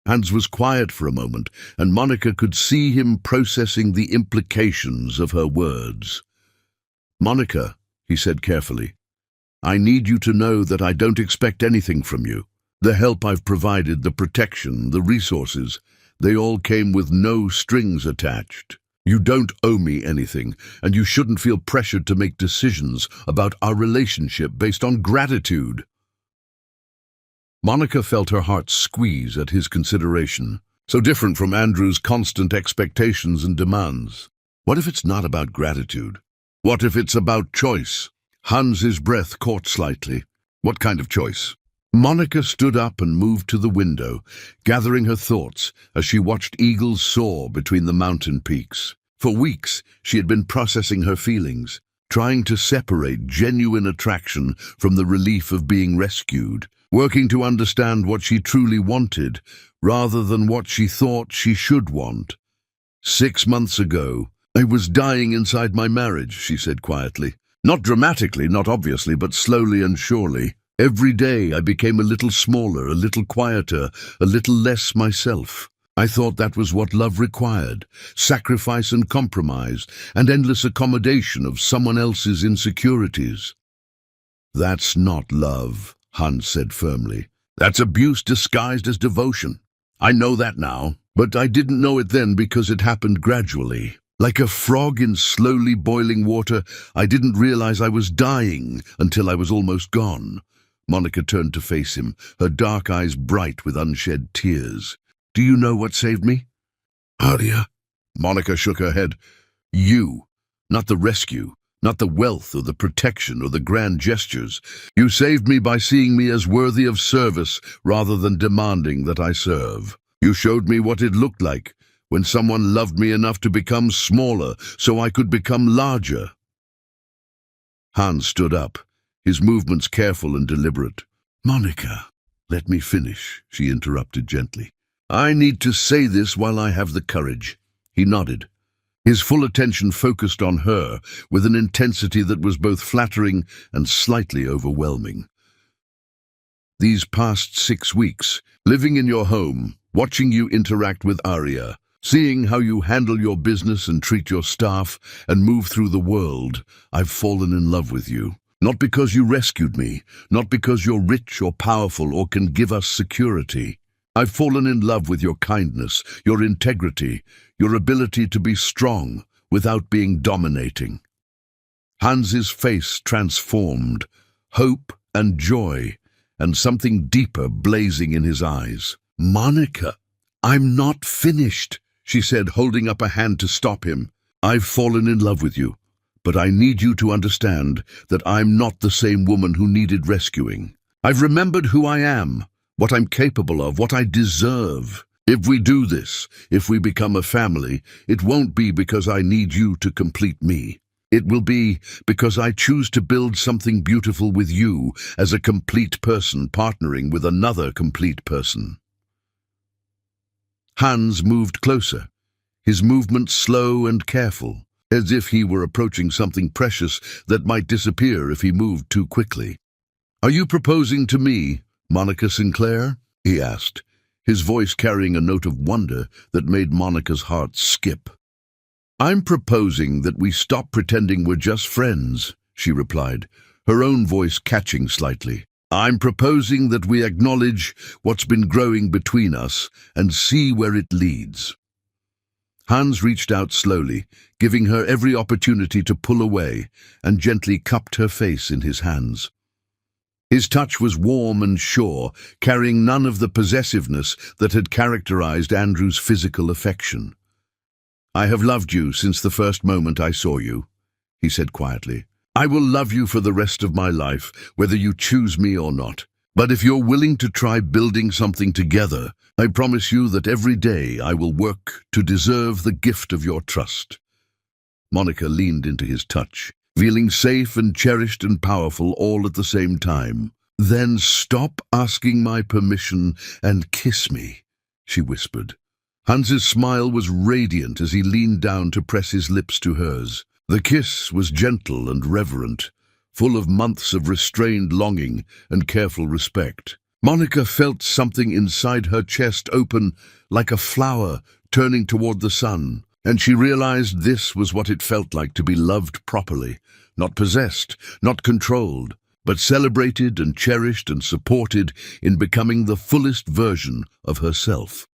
Hans was quiet for a moment, and Monica could see him processing the implications of her words. "Monica," he said carefully, "I need you to know that I don't expect anything from you. The help I've provided, the protection, the resources, they all came with no strings attached. You don't owe me anything, and you shouldn't feel pressured to make decisions about our relationship based on gratitude." Monica felt her heart squeeze at his consideration, so different from Andrew's constant expectations and demands. What if it's not about gratitude? What if it's about choice? Hans's breath caught slightly. What kind of choice? Monica stood up and moved to the window, gathering her thoughts as she watched eagles soar between the mountain peaks. For weeks, she had been processing her feelings, trying to separate genuine attraction from the relief of being rescued, working to understand what she truly wanted, rather than what she thought she should want. 6 months ago, I was dying inside my marriage, she said quietly. Not dramatically, not obviously, but slowly and surely. Every day I became a little smaller, a little quieter, a little less myself. I thought that was what love required, sacrifice and compromise, and endless accommodation of someone else's insecurities. That's not love, Hans said firmly. That's abuse disguised as devotion. I know that now, but I didn't know it then because it happened gradually. Like a frog in slowly boiling water, I didn't realize I was dying until I was almost gone. Monica turned to face him, her dark eyes bright with unshed tears. Do you know what saved me? Arya? Monica shook her head. You, not the rescue. Not the wealth or the protection or the grand gestures. You saved me by seeing me as worthy of service rather than demanding that I serve. You showed me what it looked like when someone loved me enough to become smaller so I could become larger. Hans stood up, his movements careful and deliberate. Monica, let me finish, she interrupted gently. I need to say this while I have the courage. He nodded. His full attention focused on her with an intensity that was both flattering and slightly overwhelming. These past 6 weeks, living in your home, watching you interact with Arya, seeing how you handle your business and treat your staff and move through the world, I've fallen in love with you. Not because you rescued me, not because you're rich or powerful or can give us security. I've fallen in love with your kindness, your integrity, your ability to be strong without being dominating. Hans's face transformed, hope and joy, and something deeper blazing in his eyes. Monica, I'm not finished, she said, holding up a hand to stop him. I've fallen in love with you, but I need you to understand that I'm not the same woman who needed rescuing. I've remembered who I am, what I'm capable of, what I deserve. If we do this, if we become a family, it won't be because I need you to complete me. It will be because I choose to build something beautiful with you as a complete person partnering with another complete person. Hans moved closer, his movements slow and careful, as if he were approaching something precious that might disappear if he moved too quickly. "Are you proposing to me, Monica Sinclair?" he asked, his voice carrying a note of wonder that made Monica's heart skip. "I'm proposing that we stop pretending we're just friends," she replied, her own voice catching slightly. "I'm proposing that we acknowledge what's been growing between us and see where it leads." Hans reached out slowly, giving her every opportunity to pull away, and gently cupped her face in his hands. His touch was warm and sure, carrying none of the possessiveness that had characterized Andrew's physical affection. "I have loved you since the first moment I saw you," he said quietly. "I will love you for the rest of my life, whether you choose me or not. But if you're willing to try building something together, I promise you that every day I will work to deserve the gift of your trust." Monica leaned into his touch, feeling safe and cherished and powerful all at the same time. "Then stop asking my permission and kiss me," she whispered. Hans's smile was radiant as he leaned down to press his lips to hers. The kiss was gentle and reverent, full of months of restrained longing and careful respect. Monica felt something inside her chest open like a flower turning toward the sun, and she realized this was what it felt like to be loved properly, not possessed, not controlled, but celebrated and cherished and supported in becoming the fullest version of herself.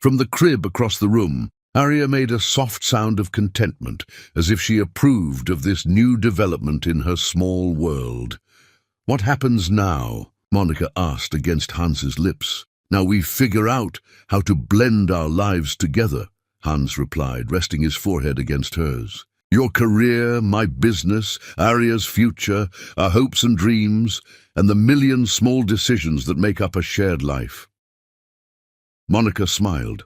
From the crib across the room, Arya made a soft sound of contentment, as if she approved of this new development in her small world. "What happens now?" Monica asked against Hans's lips. "Now we figure out how to blend our lives together," Hans replied, resting his forehead against hers. "Your career, my business, Arya's future, our hopes and dreams, and the million small decisions that make up a shared life." Monica smiled,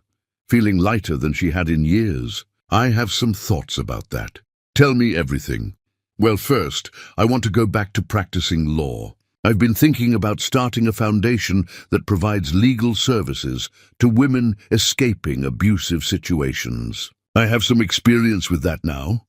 feeling lighter than she had in years. "I have some thoughts about that. Tell me everything." "Well, first, I want to go back to practicing law. I've been thinking about starting a foundation that provides legal services to women escaping abusive situations. I have some experience with that now."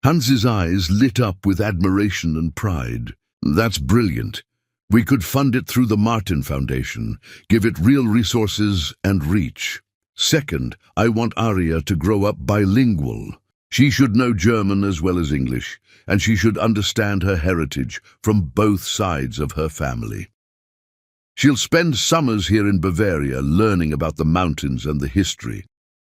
Hans's eyes lit up with admiration and pride. "That's brilliant. We could fund it through the Martin Foundation, give it real resources and reach. Second, I want Arya to grow up bilingual. She should know German as well as English, and she should understand her heritage from both sides of her family. She'll spend summers here in Bavaria learning about the mountains and the history,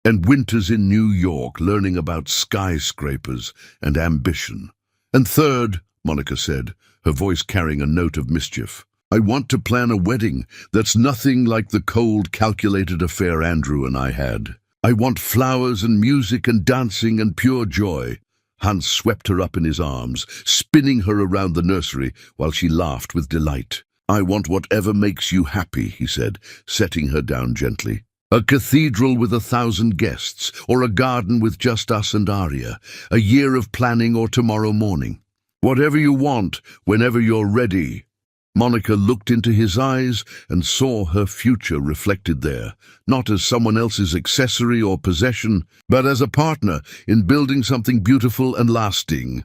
and winters in New York learning about skyscrapers and ambition. And third," Monica said, her voice carrying a note of mischief, "I want to plan a wedding that's nothing like the cold, calculated affair Andrew and I had. I want flowers and music and dancing and pure joy." Hans swept her up in his arms, spinning her around the nursery while she laughed with delight. "I want whatever makes you happy," he said, setting her down gently. "A cathedral with 1,000 guests, or a garden with just us and Arya, a year of planning or tomorrow morning. Whatever you want, whenever you're ready." Monica looked into his eyes and saw her future reflected there, not as someone else's accessory or possession, but as a partner in building something beautiful and lasting.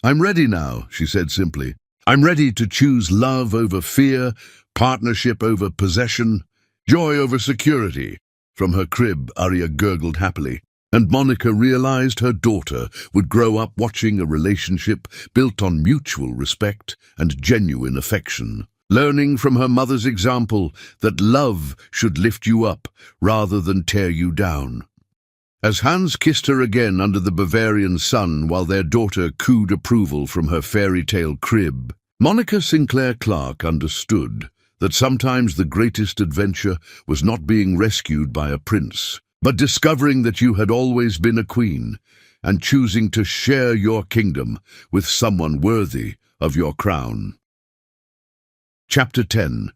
"I'm ready now," she said simply. "I'm ready to choose love over fear, partnership over possession, joy over security." From her crib, Arya gurgled happily, and Monica realized her daughter would grow up watching a relationship built on mutual respect and genuine affection, learning from her mother's example that love should lift you up rather than tear you down. As Hans kissed her again under the Bavarian sun while their daughter cooed approval from her fairy tale crib, Monica Sinclair Clarke understood that sometimes the greatest adventure was not being rescued by a prince, but discovering that you had always been a queen and choosing to share your kingdom with someone worthy of your crown. Chapter 10.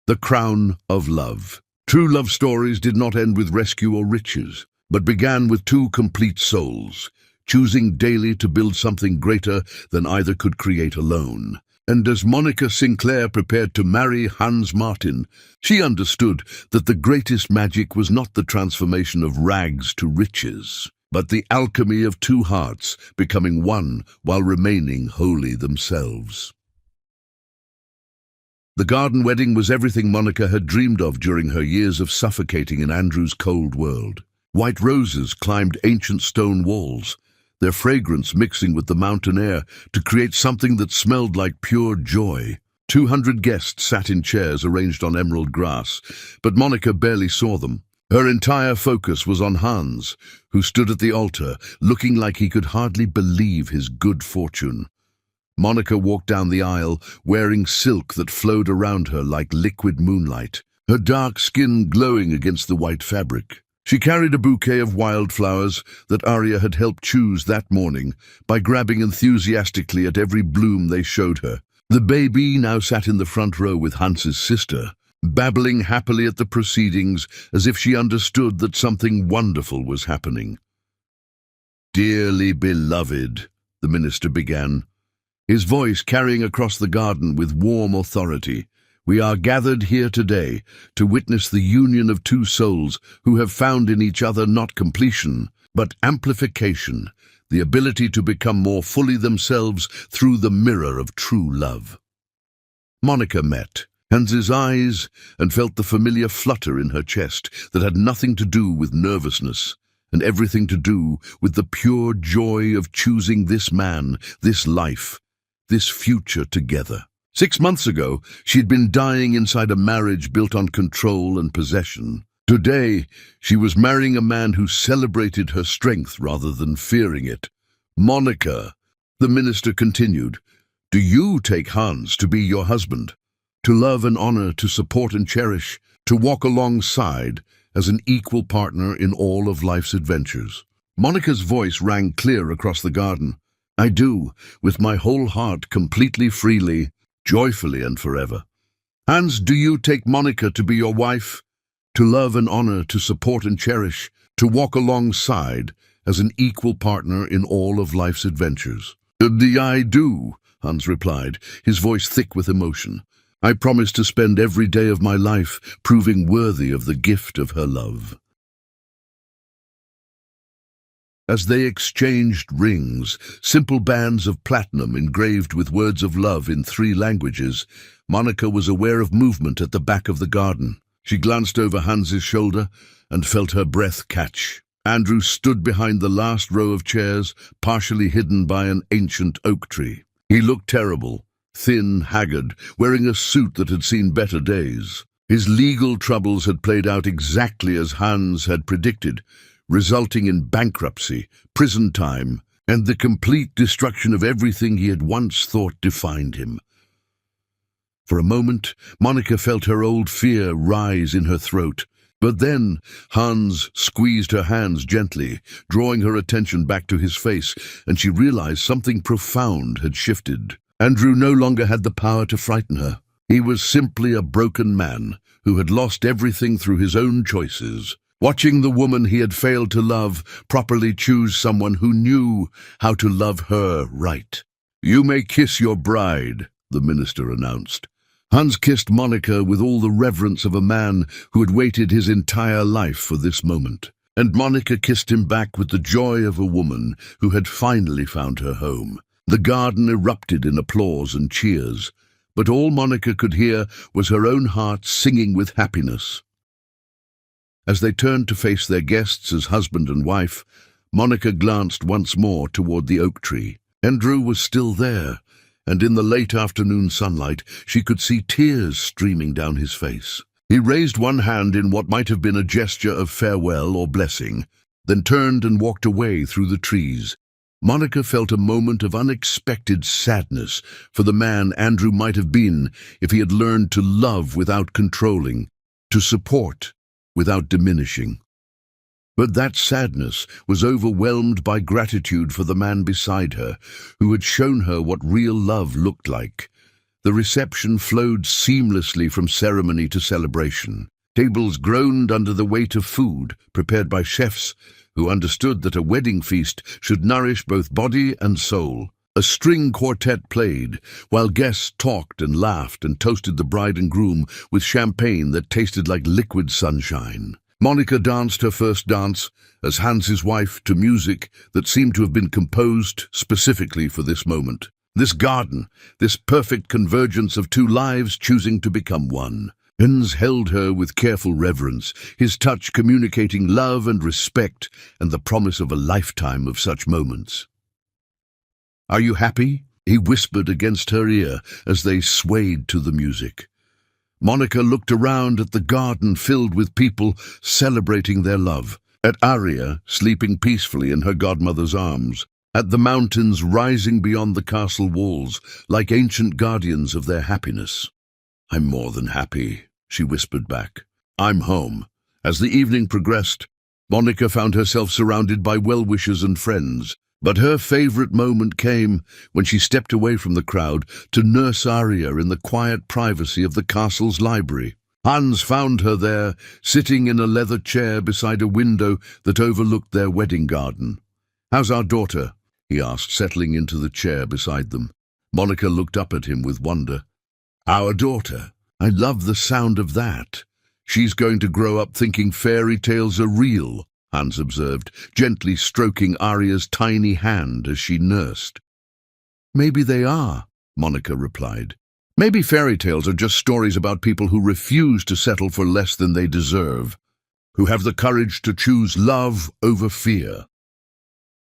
The Crown of Love. True love stories did not end with rescue or riches, but began with two complete souls, choosing daily to build something greater than either could create alone. And as Monica Sinclair prepared to marry Hans Martin, she understood that the greatest magic was not the transformation of rags to riches, but the alchemy of two hearts becoming one while remaining wholly themselves. The garden wedding was everything Monica had dreamed of during her years of suffocating in Andrew's cold world. White roses climbed ancient stone walls, their fragrance mixing with the mountain air to create something that smelled like pure joy. 200 guests sat in chairs arranged on emerald grass, but Monica barely saw them. Her entire focus was on Hans, who stood at the altar, looking like he could hardly believe his good fortune. Monica walked down the aisle, wearing silk that flowed around her like liquid moonlight, her dark skin glowing against the white fabric. She carried a bouquet of wildflowers that Arya had helped choose that morning by grabbing enthusiastically at every bloom they showed her. The baby now sat in the front row with Hans's sister, babbling happily at the proceedings as if she understood that something wonderful was happening. "Dearly beloved," the minister began, his voice carrying across the garden with warm authority, "we are gathered here today to witness the union of two souls who have found in each other not completion, but amplification, the ability to become more fully themselves through the mirror of true love." Monica met Hans's eyes and felt the familiar flutter in her chest that had nothing to do with nervousness and everything to do with the pure joy of choosing this man, this life, this future together. 6 months ago, she'd been dying inside a marriage built on control and possession. Today, she was marrying a man who celebrated her strength rather than fearing it. "Monica," the minister continued, "do you take Hans to be your husband? To love and honor, to support and cherish, to walk alongside as an equal partner in all of life's adventures?" Monica's voice rang clear across the garden. "I do, with my whole heart, completely, freely, joyfully and forever." "Hans, do you take Monica to be your wife? To love and honor, to support and cherish, to walk alongside as an equal partner in all of life's adventures?" "I do," Hans replied, his voice thick with emotion. "I promise to spend every day of my life proving worthy of the gift of her love." As they exchanged rings, simple bands of platinum engraved with words of love in 3 languages, Monica was aware of movement at the back of the garden. She glanced over Hans's shoulder and felt her breath catch. Andrew stood behind the last row of chairs, partially hidden by an ancient oak tree. He looked terrible, thin, haggard, wearing a suit that had seen better days. His legal troubles had played out exactly as Hans had predicted, resulting in bankruptcy, prison time, and the complete destruction of everything he had once thought defined him. For a moment, Monica felt her old fear rise in her throat, but then Hans squeezed her hands gently, drawing her attention back to his face, and she realized something profound had shifted. Andrew no longer had the power to frighten her. He was simply a broken man who had lost everything through his own choices. Watching the woman he had failed to love properly choose someone who knew how to love her right. "You may kiss your bride," the minister announced. Hans kissed Monica with all the reverence of a man who had waited his entire life for this moment. And Monica kissed him back with the joy of a woman who had finally found her home. The garden erupted in applause and cheers, but all Monica could hear was her own heart singing with happiness. As they turned to face their guests as husband and wife, Monica glanced once more toward the oak tree. Andrew was still there, and in the late afternoon sunlight she could see tears streaming down his face. He raised one hand in what might have been a gesture of farewell or blessing, then turned and walked away through the trees. Monica felt a moment of unexpected sadness for the man Andrew might have been if he had learned to love without controlling, to support without diminishing. But that sadness was overwhelmed by gratitude for the man beside her, who had shown her what real love looked like. The reception flowed seamlessly from ceremony to celebration. Tables groaned under the weight of food, prepared by chefs who understood that a wedding feast should nourish both body and soul. A string quartet played, while guests talked and laughed and toasted the bride and groom with champagne that tasted like liquid sunshine. Monica danced her first dance as Hans's wife to music that seemed to have been composed specifically for this moment. This garden, this perfect convergence of two lives choosing to become one. Hans held her with careful reverence, his touch communicating love and respect and the promise of a lifetime of such moments. "Are you happy?" he whispered against her ear as they swayed to the music. Monica looked around at the garden filled with people celebrating their love, at Arya sleeping peacefully in her godmother's arms, at the mountains rising beyond the castle walls like ancient guardians of their happiness. "I'm more than happy," she whispered back. "I'm home." As the evening progressed, Monica found herself surrounded by well-wishers and friends, but her favorite moment came when she stepped away from the crowd to nurse Arya in the quiet privacy of the castle's library. Hans found her there, sitting in a leather chair beside a window that overlooked their wedding garden. "How's our daughter?" he asked, settling into the chair beside them. Monica looked up at him with wonder. "Our daughter? I love the sound of that. She's going to grow up thinking fairy tales are real," Hans observed, gently stroking Arya's tiny hand as she nursed. "Maybe they are," Monica replied. "Maybe fairy tales are just stories about people who refuse to settle for less than they deserve, who have the courage to choose love over fear."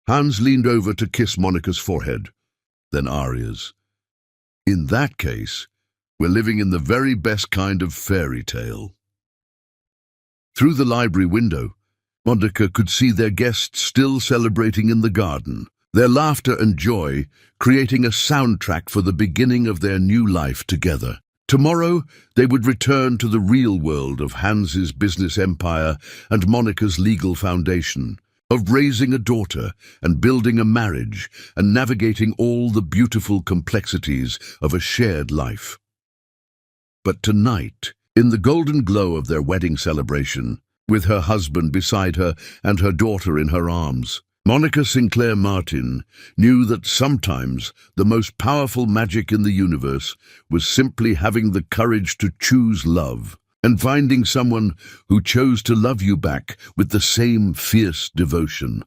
Hans leaned over to kiss Monica's forehead, then Arya's. "In that case, we're living in the very best kind of fairy tale." Through the library window, Monica could see their guests still celebrating in the garden, their laughter and joy creating a soundtrack for the beginning of their new life together. Tomorrow, they would return to the real world of Hans's business empire and Monica's legal foundation, of raising a daughter and building a marriage and navigating all the beautiful complexities of a shared life. But tonight, in the golden glow of their wedding celebration, with her husband beside her and her daughter in her arms, Monica Sinclair Martin knew that sometimes the most powerful magic in the universe was simply having the courage to choose love and finding someone who chose to love you back with the same fierce devotion.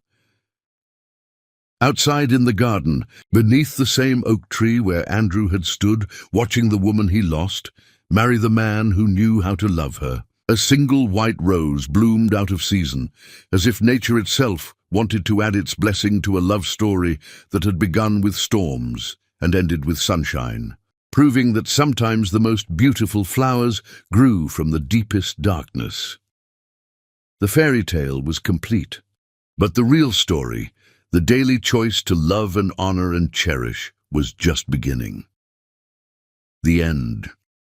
Outside in the garden, beneath the same oak tree where Andrew had stood, watching the woman he lost marry the man who knew how to love her, a single white rose bloomed out of season, as if nature itself wanted to add its blessing to a love story that had begun with storms and ended with sunshine, proving that sometimes the most beautiful flowers grew from the deepest darkness. The fairy tale was complete, but the real story, the daily choice to love and honor and cherish, was just beginning. The end.